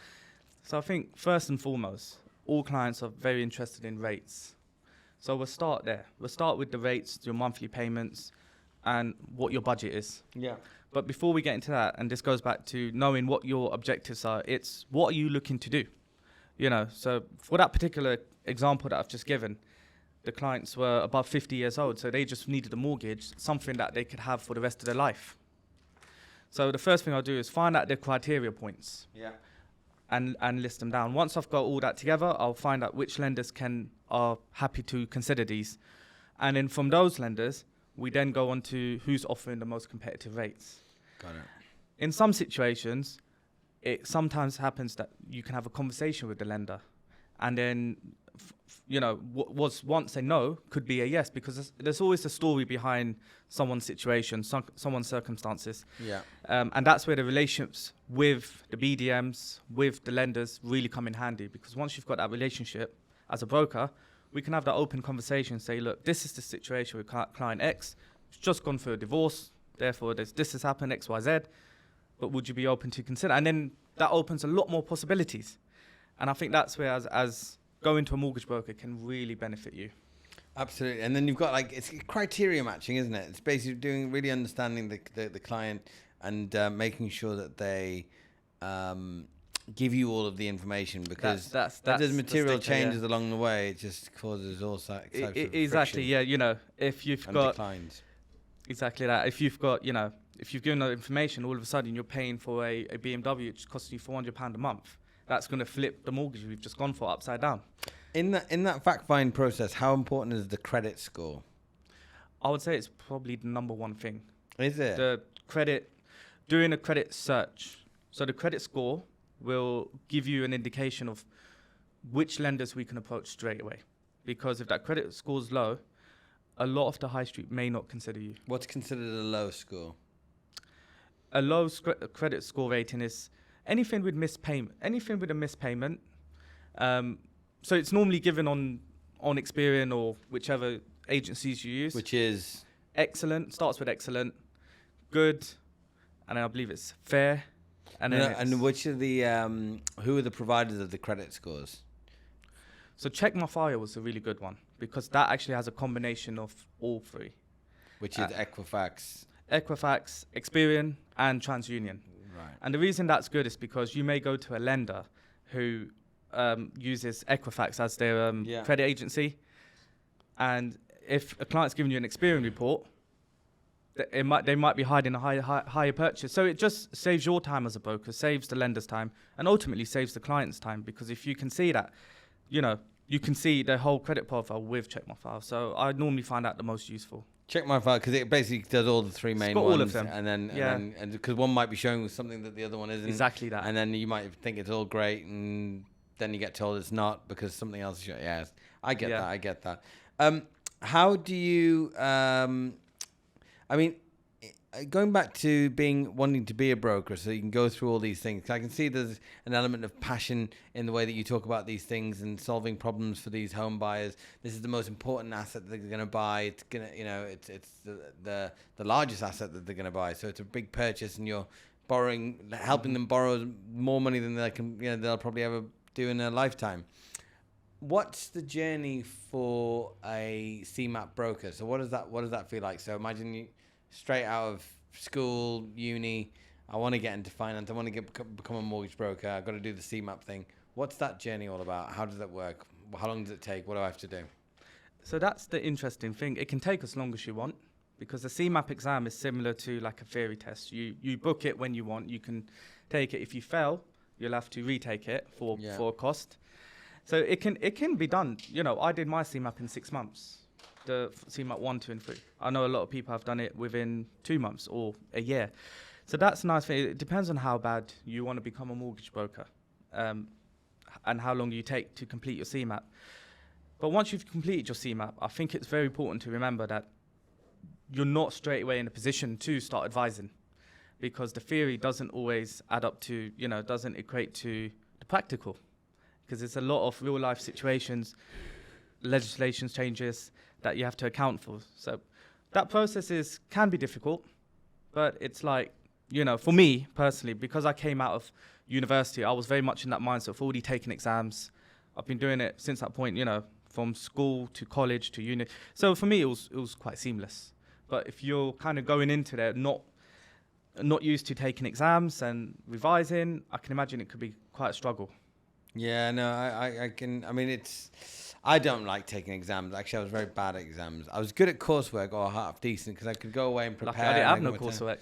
So I think first and foremost, all clients are very interested in rates. So we'll start there. We'll start with the rates, your monthly payments, and what your budget is. Yeah. But before we get into that, and this goes back to knowing what your objectives are, it's what are you looking to do? So for that particular example that I've just given, the clients were above 50 years old, so they just needed a mortgage, something that they could have for the rest of their life. So the first thing I'll do is find out their criteria points. Yeah. And list them down. Once I've got all that together, I'll find out which lenders are happy to consider these. And then from those lenders, we then go on to who's offering the most competitive rates. Got it. In some situations, it sometimes happens that you can have a conversation with the lender. And then, what was once a no could be a yes, because there's always a story behind someone's situation, someone's circumstances. Yeah. And that's where the relationships with the BDMs, with the lenders really come in handy, because once you've got that relationship as a broker, we can have that open conversation and say, look, this is the situation with client X. It's just gone through a divorce. Therefore, this has happened, X, Y, Z. But would you be open to consider? And then that opens a lot more possibilities. And I think that's where as going to a mortgage broker can really benefit you. Absolutely. And then you've got it's criteria matching, isn't it? It's basically really understanding the client and making sure that they give you all of the information, because if there's material changes along the way, it just causes all types of exactly, friction. yeah. If you've got declines. Exactly that. If you've got, if you've given that information, all of a sudden you're paying for a BMW which costs you £400 a month. That's going to flip the mortgage we've just gone for upside down. In that fact find process, how important is the credit score? I would say it's probably the number one thing. Is it? Doing a credit search. So the credit score will give you an indication of which lenders we can approach straight away. Because if that credit score is low, a lot of the high street may not consider you. What's considered a low score? A low credit score rating is anything with a mispayment. So it's normally given on Experian or whichever agencies you use. Which is? Excellent, starts with excellent, good, and I believe it's fair. And which are who are the providers of the credit scores? So Check My File was a really good one, because that actually has a combination of all three. Which is Equifax, Experian, and TransUnion. Right. And the reason that's good is because you may go to a lender who uses Equifax as their credit agency, and if a client's giving you an Experian report, they might be hiding a higher purchase. So it just saves your time as a broker, saves the lender's time, and ultimately saves the client's time, because if you can see that, you can see the whole credit profile with Check My File. So I normally find that the most useful. Check My File, because it basically does all the three main ones. All of them. And then because one might be showing something that the other one isn't. Exactly that. And then you might think it's all great, and then you get told it's not because something else is showing. Yes, I get that. How do you, going back to wanting to be a broker, so you can go through all these things. I can see there's an element of passion in the way that you talk about these things and solving problems for these home buyers. This is the most important asset that they're going to buy. It's gonna, it's the largest asset that they're going to buy. So it's a big purchase, and you're helping them borrow more money than they can, they'll probably ever do in their lifetime. What's the journey for a Cemap broker? So what does that feel like? So imagine you straight out of school, uni, I want to get into finance, I want to become a mortgage broker, I've got to do the Cemap thing. What's that journey all about? How does that work? How long does it take? What do I have to do? So that's the interesting thing. It can take as long as you want, because the CMAP exam is similar to like a theory test. You book it when you want. You can take it. If you fail, you'll have to retake it for a cost. So it can be done. You know, I did my CMAP in 6 months, the CMAP 1, 2, and 3. I know a lot of people have done it within 2 months or a year. So that's a nice thing. It depends on how bad you want to become a mortgage broker, and how long you take to complete your CMAP. But once you've completed your CMAP, I think it's very important to remember that you're not straight away in a position to start advising, because the theory doesn't always add up to, doesn't equate to the practical, because there's a lot of real life situations, legislation changes that you have to account for. So that process can be difficult, but it's like, for me personally, because I came out of university, I was very much in that mindset of already taking exams. I've been doing it since that point, from school to college to uni. So for me, it was quite seamless. But if you're kind of going into there not used to taking exams and revising, I can imagine it could be quite a struggle. Yeah, no, I can. I mean, I don't like taking exams. Actually, I was very bad at exams. I was good at coursework, or half decent, because I could go away and prepare. Lucky I didn't have no coursework.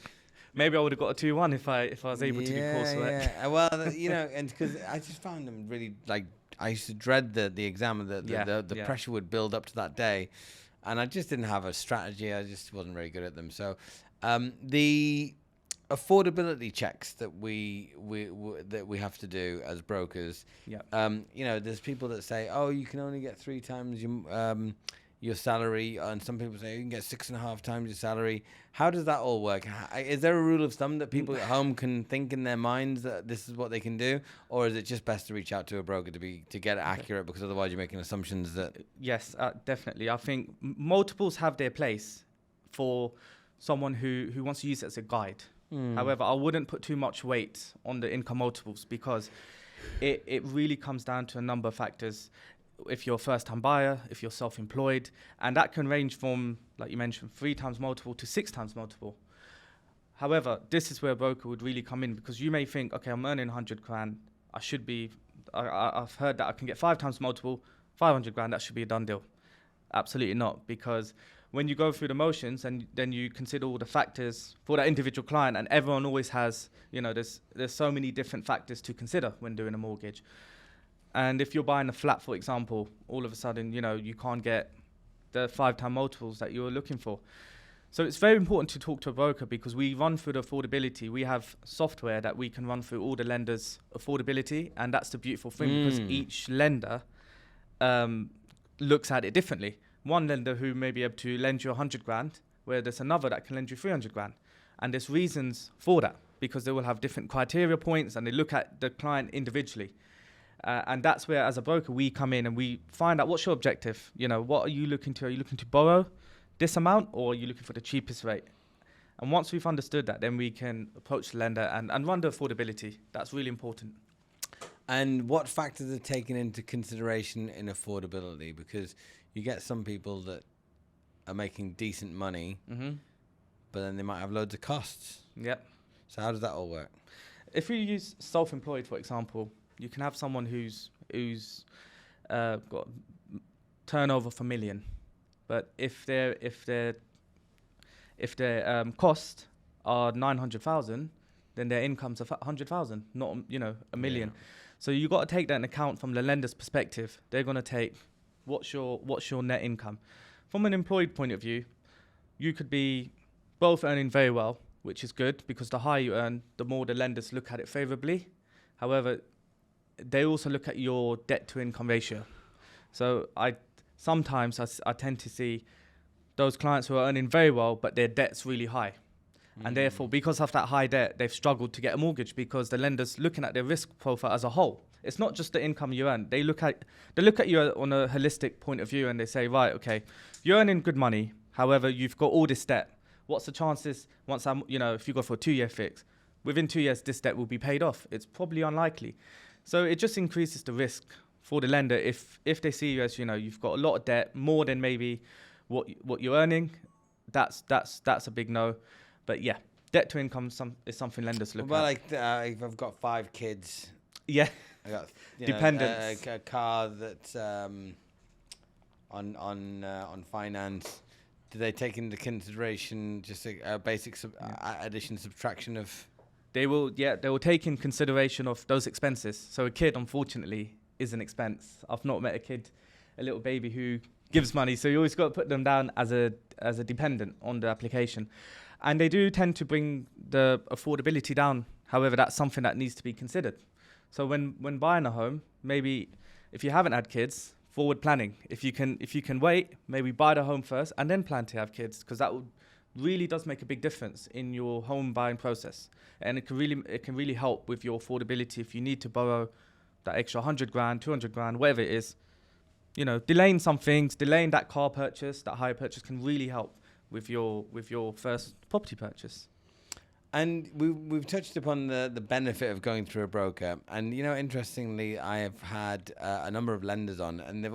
Maybe I would have got a 2-1 if I was able to do coursework. Yeah, well, and because I just found them really, like, I used to dread the exam, and the pressure would build up to that day, and I just didn't have a strategy. I just wasn't very good at them. So the affordability checks that we have to do as brokers. Yeah. There's people that say, oh, you can only get 3 times your salary, and some people say you can get 6.5 times your salary. How does that all work? Is there a rule of thumb that people at home can think in their minds that this is what they can do, or is it just best to reach out to a broker to get it accurate, because otherwise you're making assumptions that? Yes, definitely. I think multiples have their place for someone who wants to use it as a guide. However, I wouldn't put too much weight on the income multiples, because it really comes down to a number of factors. If you're a first-time buyer, if you're self-employed, and that can range from, like you mentioned, 3 times multiple to 6 times multiple. However, this is where a broker would really come in, because you may think, okay, I'm earning 100 grand. I've heard that I can get 5 times multiple, 500 grand, that should be a done deal. Absolutely not, because when you go through the motions and then you consider all the factors for that individual client, and everyone always has, there's so many different factors to consider when doing a mortgage. And if you're buying a flat, for example, all of a sudden, you can't get the 5-time multiples that you're looking for. So it's very important to talk to a broker, because we run through the affordability. We have software that we can run through all the lenders' affordability, and that's the beautiful thing, because each lender looks at it differently. One lender who may be able to lend you 100 grand, where there's another that can lend you 300 grand. And there's reasons for that, because they will have different criteria points, and they look at the client individually. And that's where, as a broker, we come in and we find out, what's your objective? What are you looking to? Are you looking to borrow this amount, or are you looking for the cheapest rate? And once we've understood that, then we can approach the lender and run the affordability. That's really important. And what factors are taken into consideration in affordability? Because you get some people that are making decent money, but then they might have loads of costs. Yep. So how does that all work? If we use self-employed, for example, you can have someone who's got turnover for $1 million, but if their costs are 900,000, then their income's 100,000, not $1 million. Yeah. So you got to take that into account from the lender's perspective. They're going to take what's your net income. From an employed point of view, you could be both earning very well, which is good, because the higher you earn, the more the lenders look at it favorably. However, they also look at your debt to income ratio. So sometimes I tend to see those clients who are earning very well, but their debt's really high. And therefore, because of that high debt, they've struggled to get a mortgage, because the lender's looking at their risk profile as a whole. It's not just the income you earn. They look at you on a holistic point of view, and they say, right, okay, you're earning good money. However, you've got all this debt. What's the chances if you go for a 2-year fix, within 2 years, this debt will be paid off? It's probably unlikely. So it just increases the risk for the lender, if they see you as, you've got a lot of debt, more than maybe what you're earning, that's a big no. But yeah, debt to income is something lenders look Well, at. like if I've got 5 kids, Yeah, I got dependents. a car that's on finance. Do they take into consideration just a basic addition subtraction of? They will take in consideration of those expenses. So a kid, unfortunately, is an expense. I've not met a little baby who gives money. So you always got to put them down as a dependent on the application. And they do tend to bring the affordability down. However, that's something that needs to be considered. So when buying a home, maybe if you haven't had kids, forward planning. If you can wait, maybe buy the home first and then plan to have kids, because that really does make a big difference in your home buying process. And it can really help with your affordability if you need to borrow that extra 100 grand, 200 grand, whatever it is. Delaying some things, delaying that car purchase, that hire purchase can really help with your first property purchase. And we've touched upon the benefit of going through a broker. And, interestingly, I have had a number of lenders on, and I've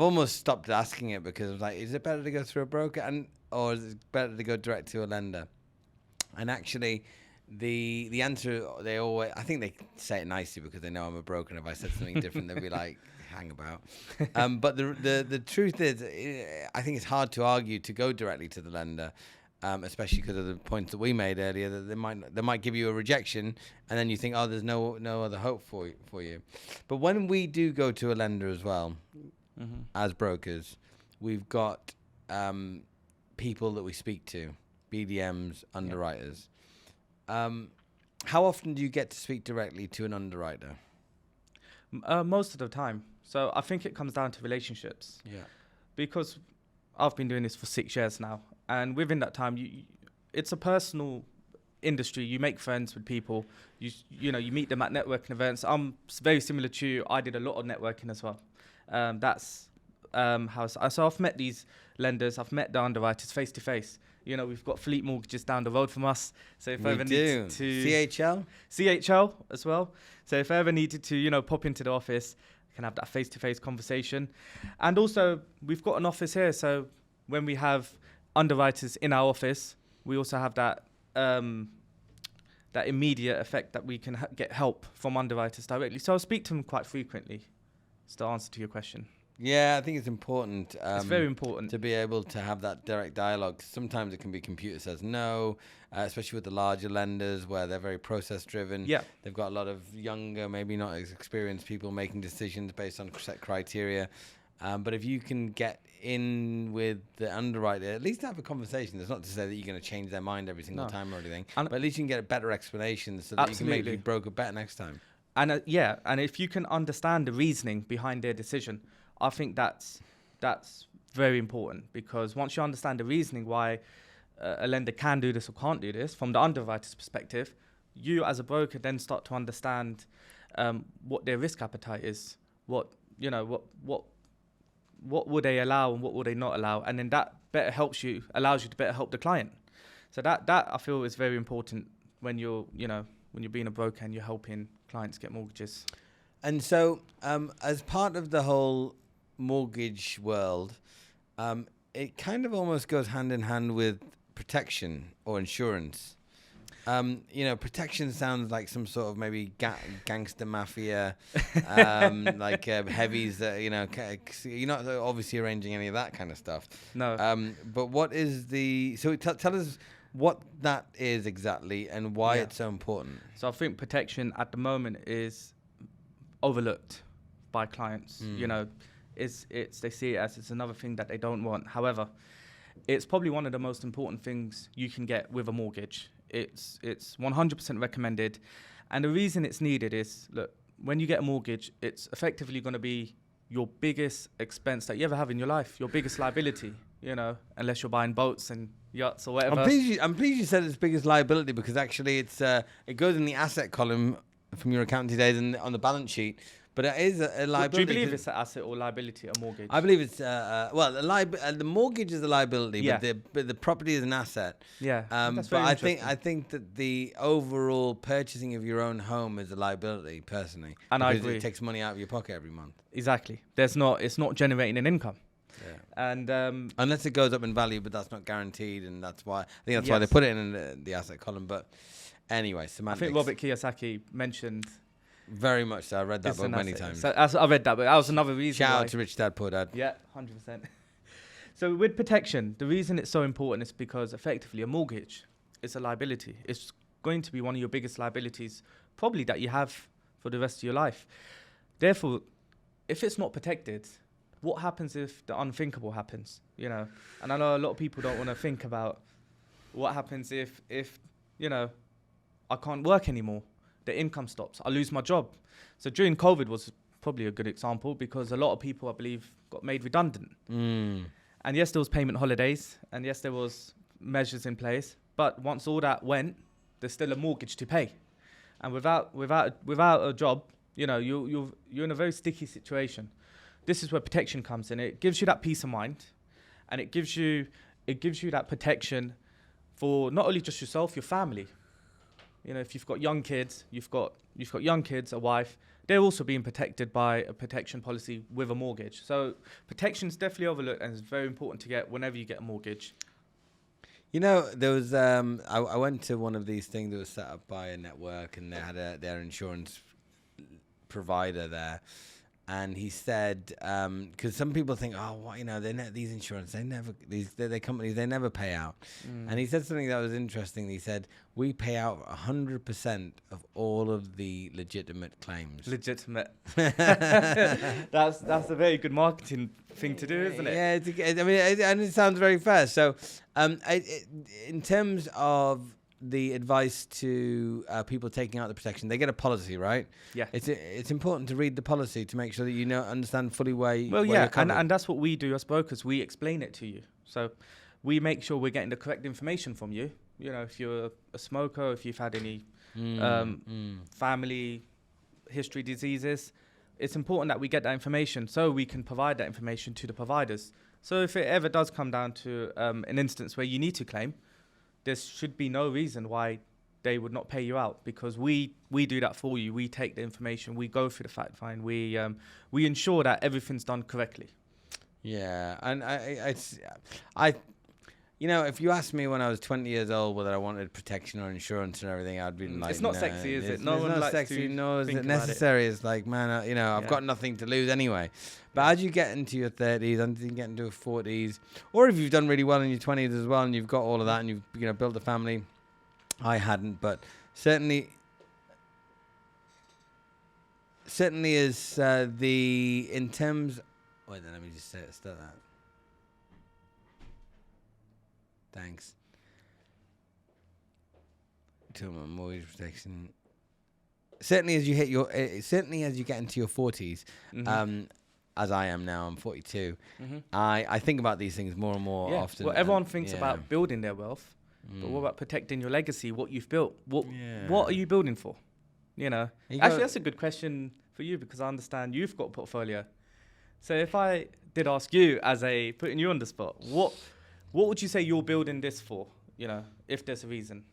almost stopped asking it because I was like, is it better to go through a broker or is it better to go direct to a lender? And actually, the answer, I think they say it nicely because they know I'm a broker, and if I said something different, they'd be like, hang about. But the truth is, I think it's hard to argue to go directly to the lender. Especially because of the points that we made earlier, that they might give you a rejection, and then you think, oh, there's no other hope for you. But when we do go to a lender as well, as brokers, we've got people that we speak to, BDMs, underwriters. How often do you get to speak directly to an underwriter? Most of the time. So I think it comes down to relationships. Yeah. Because I've been doing this for 6 years now. And within that time, it's a personal industry. You make friends with people. You meet them at networking events. I'm very similar to you. I did a lot of networking as well. That's so I've met these lenders. I've met the underwriters face to face. We've got Fleet Mortgages down the road from us. So if I ever need to CHL as well. So if I ever needed to, pop into the office, I can have that face to face conversation. And also, we've got an office here. So when we have underwriters in our office, we also have that immediate effect that we can get help from underwriters directly. So I'll speak to them quite frequently. It's the answer to your question. Yeah, I think it's important. It's very important to be able to have that direct dialogue. Sometimes it can be computer says no, especially with the larger lenders where they're very process driven. Yeah, they've got a lot of younger, maybe not as experienced people making decisions based on set criteria. But if you can get in with the underwriter, at least have a conversation. That's not to say that you're going to change their mind every single time or anything, but at least you can get a better explanation so that you can make your broker better next time. And and if you can understand the reasoning behind their decision, I think that's very important, because once you understand the reasoning why a lender can do this or can't do this from the underwriter's perspective, you as a broker then start to understand what their risk appetite is, what would they allow and what would they not allow, and then that allows you to better help the client. So that I feel is very important when you're being a broker and you're helping clients get mortgages. And so, as part of the whole mortgage world, it kind of almost goes hand in hand with protection or insurance. Protection sounds like some sort of maybe gangster mafia, like heavies that, you're not obviously arranging any of that kind of stuff. No. But what is tell us what that is exactly and why it's so important. So I think protection at the moment is overlooked by clients. They see it as it's another thing that they don't want. However, it's probably one of the most important things you can get with a mortgage. It's 100% recommended, and the reason it's needed is, look, when you get a mortgage, it's effectively going to be your biggest expense that you ever have in your life, your biggest liability, unless you're buying boats and yachts or whatever. I'm pleased you said it's biggest liability, because actually it goes in the asset column from your accounting days and on the balance sheet, But it is a Do you liability. believe it's an asset or liability, a mortgage? I believe it's the mortgage is a liability, Yeah. but the property is an asset. Yeah, that's But very I think that the overall purchasing of your own home is a liability, personally, And I because agree. it takes money out of your pocket every month. Exactly. It's not generating an income. Yeah. And Unless it goes up in value, but that's not guaranteed, and that's why I think that's why they Yes. put it in the asset column. But anyway, I semantics. think Robert Kiyosaki mentioned Very much so. I read that it's book an many asset. times. So I read that, but that was another reason. Shout why. out to Rich Dad Poor Dad. Yeah, 100%. So with protection, the reason it's so important is because effectively a mortgage is a liability. It's going to be one of your biggest liabilities, probably that you have for the rest of your life. Therefore, if it's not protected, what happens if the unthinkable happens? You know, and I know a lot of people don't want to think about what happens if I can't work anymore. The income stops. I lose my job. So during COVID was probably a good example because a lot of people, I believe, got made redundant. And yes, there was payment holidays, and yes, there was measures in place. But once all that went, there's still a mortgage to pay. And without a job, you know, you're in a very sticky situation. This is where protection comes in. It gives you that peace of mind, and it gives you that protection for not only just yourself, your family. You know, if you've got young kids, a wife, they're also being protected by a protection policy with a mortgage. So protection is definitely overlooked, and it's very important to get whenever you get a mortgage. You know, there was I went to one of these things that was set up by a network, and they had their insurance provider there. And he said, because some people think, oh, what, you know, these insurance, they're companies, they never pay out. And he said something that was interesting. He said, we pay out 100% of all of the legitimate claims. Legitimate. That's a very good marketing thing to do, isn't it? Yeah, and it sounds very fair. So, in terms of the advice to people taking out the protection, they get a policy, right? Yeah. It's important to read the policy to make sure that you understand fully where Well, where yeah, you're covered. and that's what we do as brokers. We explain it to you. So we make sure we're getting the correct information from you. You know, if you're a smoker, if you've had any family history diseases, it's important that we get that information so we can provide that information to the providers. So if it ever does come down to an instance where you need to claim, there should be no reason why they would not pay you out, because we do that for you. We take the information, we go through the fact find, we ensure that everything's done correctly. Yeah, and I, you know, if you asked me when I was 20 years old whether I wanted protection or insurance and everything, I'd be like, It's not nah, sexy, is it? It's No one not likes sexy, to nor is think it about it. necessary. It's like, man, I've got nothing to lose anyway. But as you get into your 30s, and you get into your 40s, or if you've done really well in your 20s as well, and you've got all of that, and you've built a family, I hadn't, but certainly is in terms. Wait, then let me just start that. Thanks. To my mortgage protection. Certainly, as you hit your, certainly as you get into your 40s, as I am now, I'm 42. I think about these things more and more often. Well, everyone thinks about building their wealth, but what about protecting your legacy? What you've built? What are you building for? You know, actually, that's a good question for you, because I understand you've got a portfolio. So if I did ask you, putting you on the spot, what would you say you're building this for? You know, if there's a reason.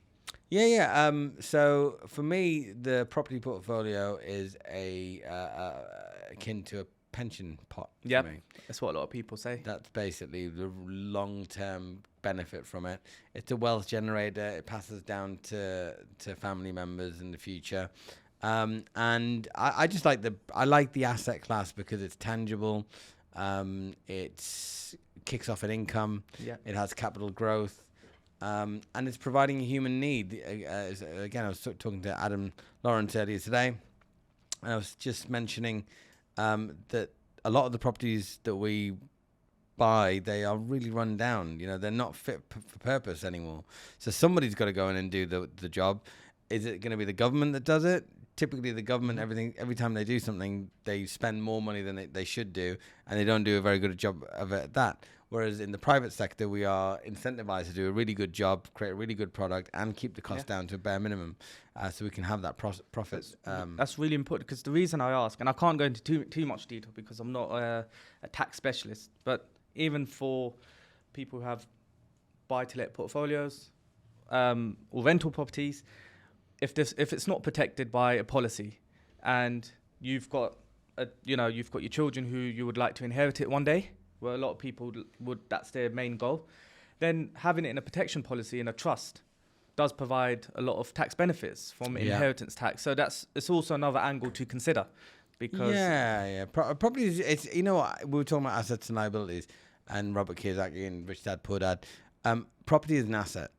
Yeah. So for me, the property portfolio is akin to a pension pot. Yeah, that's what a lot of people say. That's basically the long-term benefit from it. It's a wealth generator. It passes down to family members in the future. And I just like the asset class because it's tangible. It kicks off an income. Yeah. It has capital growth. And it's providing a human need. Again, I was talking to Adam Lawrence earlier today, and I was just mentioning that a lot of the properties that we buy, they are really run down. You know, they're not fit for purpose anymore. So somebody's got to go in and do the job. Is it going to be the government that does it? Typically, the government, every time they do something, they spend more money than they should do, and they don't do a very good job of it at that. Whereas in the private sector, we are incentivized to do a really good job, create a really good product, and keep the cost down to a bare minimum, so we can have that profit. That's really important, because the reason I ask, and I can't go into too much detail because I'm not a tax specialist, but even for people who have buy-to-let portfolios or rental properties, if it's not protected by a policy, and you've got your children who you would like to inherit it one day, where a lot of people that's their main goal, then having it in a protection policy in a trust does provide a lot of tax benefits from inheritance tax. So it's also another angle to consider, because property is, it's, you know what, we were talking about assets and liabilities, and Robert Kiyosaki and Rich Dad Poor Dad. Property is an asset,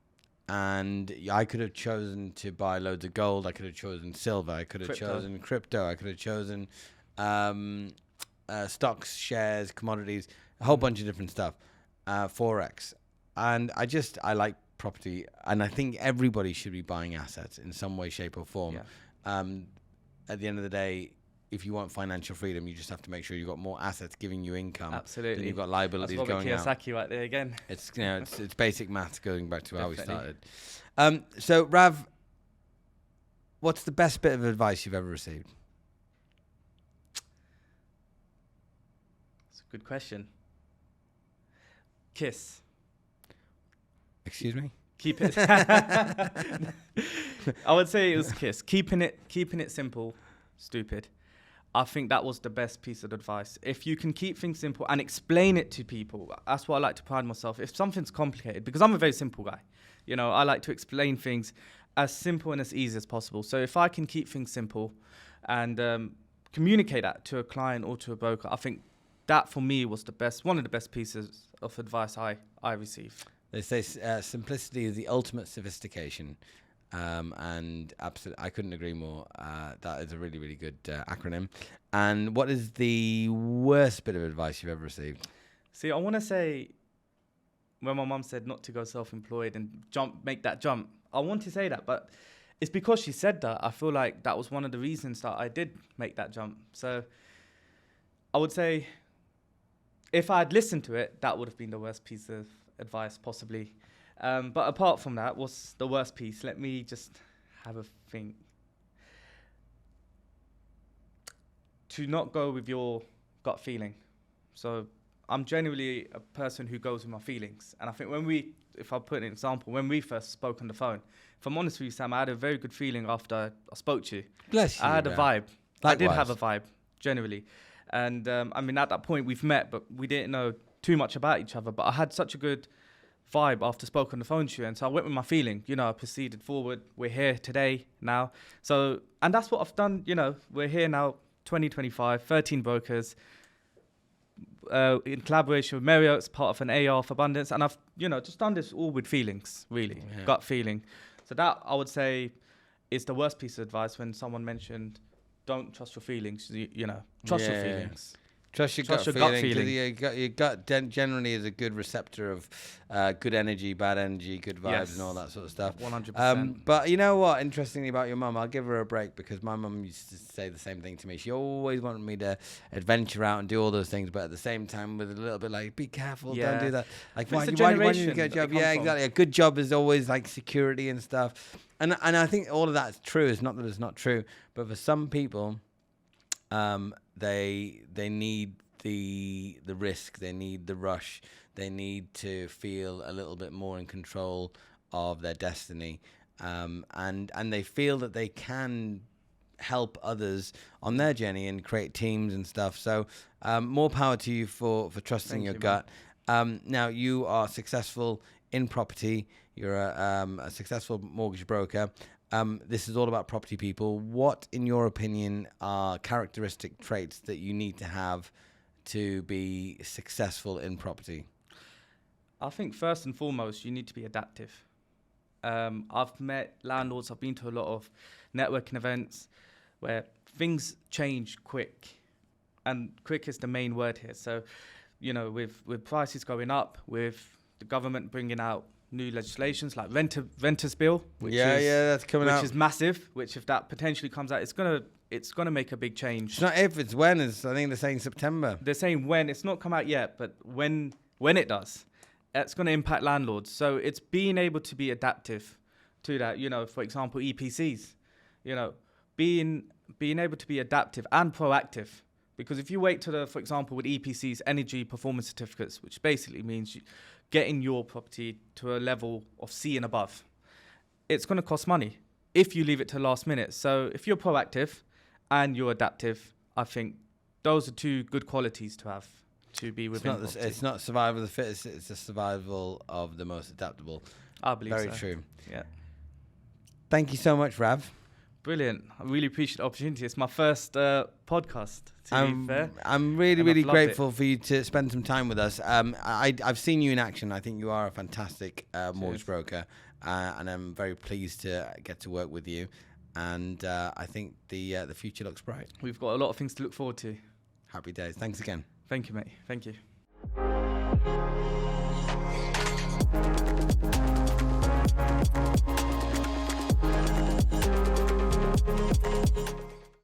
and I could have chosen to buy loads of gold. I could have chosen silver. I could have chosen crypto. I could have chosen stocks, shares, commodities, a whole bunch of different stuff, forex, and I like property, and I think everybody should be buying assets in some way, shape, or form. At the end of the day, if you want financial freedom, you just have to make sure you've got more assets giving you income. Absolutely. Than you've got liabilities That's going out. Kiyosaki right there again. It's it's basic maths going back to how we started. So Rav, what's the best bit of advice you've ever received? That's a good question. Kiss. Excuse me? Keep it. I would say it was kiss. Keeping it simple, stupid. I think that was the best piece of advice. If you can keep things simple and explain it to people, that's what I like to pride myself. If something's complicated, because I'm a very simple guy, I like to explain things as simple and as easy as possible. So if I can keep things simple and communicate that to a client or to a broker, I think that for me was one of the best pieces of advice I received. They say simplicity is the ultimate sophistication. And absolutely, I couldn't agree more. That is a really, really good acronym. And what is the worst bit of advice you've ever received? See, I want to say, when my mum said not to go self-employed and make that jump, I want to say that, but it's because she said that. I feel like that was one of the reasons that I did make that jump. So I would say, if I had listened to it, that would have been the worst piece of advice, possibly. But apart from that, what's the worst piece? Let me just have a think. To not go with your gut feeling. So I'm generally a person who goes with my feelings. And I think if I put an example, when we first spoke on the phone, if I'm honest with you, Sam, I had a very good feeling after I spoke to you. Bless you. I had a vibe. Likewise. I did have a vibe, generally. And at that point we've met, but we didn't know too much about each other. But I had such a good vibe after spoke on the phone to you, and so I went with my feeling. I proceeded forward. We're here today now. So, and that's what I've done. We're here now, 2025, 13 brokers, in collaboration with Marriott's part of an AR for Abundance, and I've just done this all with feelings, really, gut feeling. So that, I would say, is the worst piece of advice when someone mentioned, don't trust your feelings. Trust your feelings. Trust your gut feeling. Your gut generally is a good receptor of good energy, bad energy, good vibes, and all that sort of stuff. 100%. But you know what? Interestingly about your mum, I'll give her a break, because my mum used to say the same thing to me. She always wanted me to adventure out and do all those things, but at the same time with a little bit like, be careful, don't do that. Like, why do you get a job? Yeah, exactly. A good job is always like security and stuff. And I think all of that's true. It's not that it's not true, but for some people, they need the risk, they need the rush, they need to feel a little bit more in control of their destiny, and they feel that they can help others on their journey and create teams and stuff. So more power to you for trusting your gut. Now you are successful in property. You're a successful mortgage broker. This is all about property people. What, in your opinion, are characteristic traits that you need to have to be successful in property? I think first and foremost, you need to be adaptive. I've met landlords, I've been to a lot of networking events where things change quick, and quick is the main word here. So, with prices going up, with the government bringing out new legislations like renters bill, which that's coming out, which is massive. Which, if that potentially comes out, it's gonna make a big change. It's not if, it's when. I think they're saying September. They're saying when. It's not come out yet, but when when it does, it's going to impact landlords. So it's being able to be adaptive to that. You know, for example, EPCs. You know, being able to be adaptive and proactive. Because if you wait to the, for example, with EPCs, energy performance certificates, which basically means getting your property to a level of C and above, it's going to cost money if you leave it to last minute. So if you're proactive and you're adaptive, I think those are two good qualities to have to be within property. It's not survival of the fittest, it's the survival of the most adaptable. I believe Very so. true. Yeah. Thank you so much, Rav. Brilliant. I really appreciate the opportunity. It's my first podcast, to be fair. I'm really, And really I've loved grateful for you to spend some time with us. I've seen you in action. I think you are a fantastic mortgage broker, and I'm very pleased to get to work with you. And I think the future looks bright. We've got a lot of things to look forward to. Happy days. Thanks again. Thank you, mate. Thank you.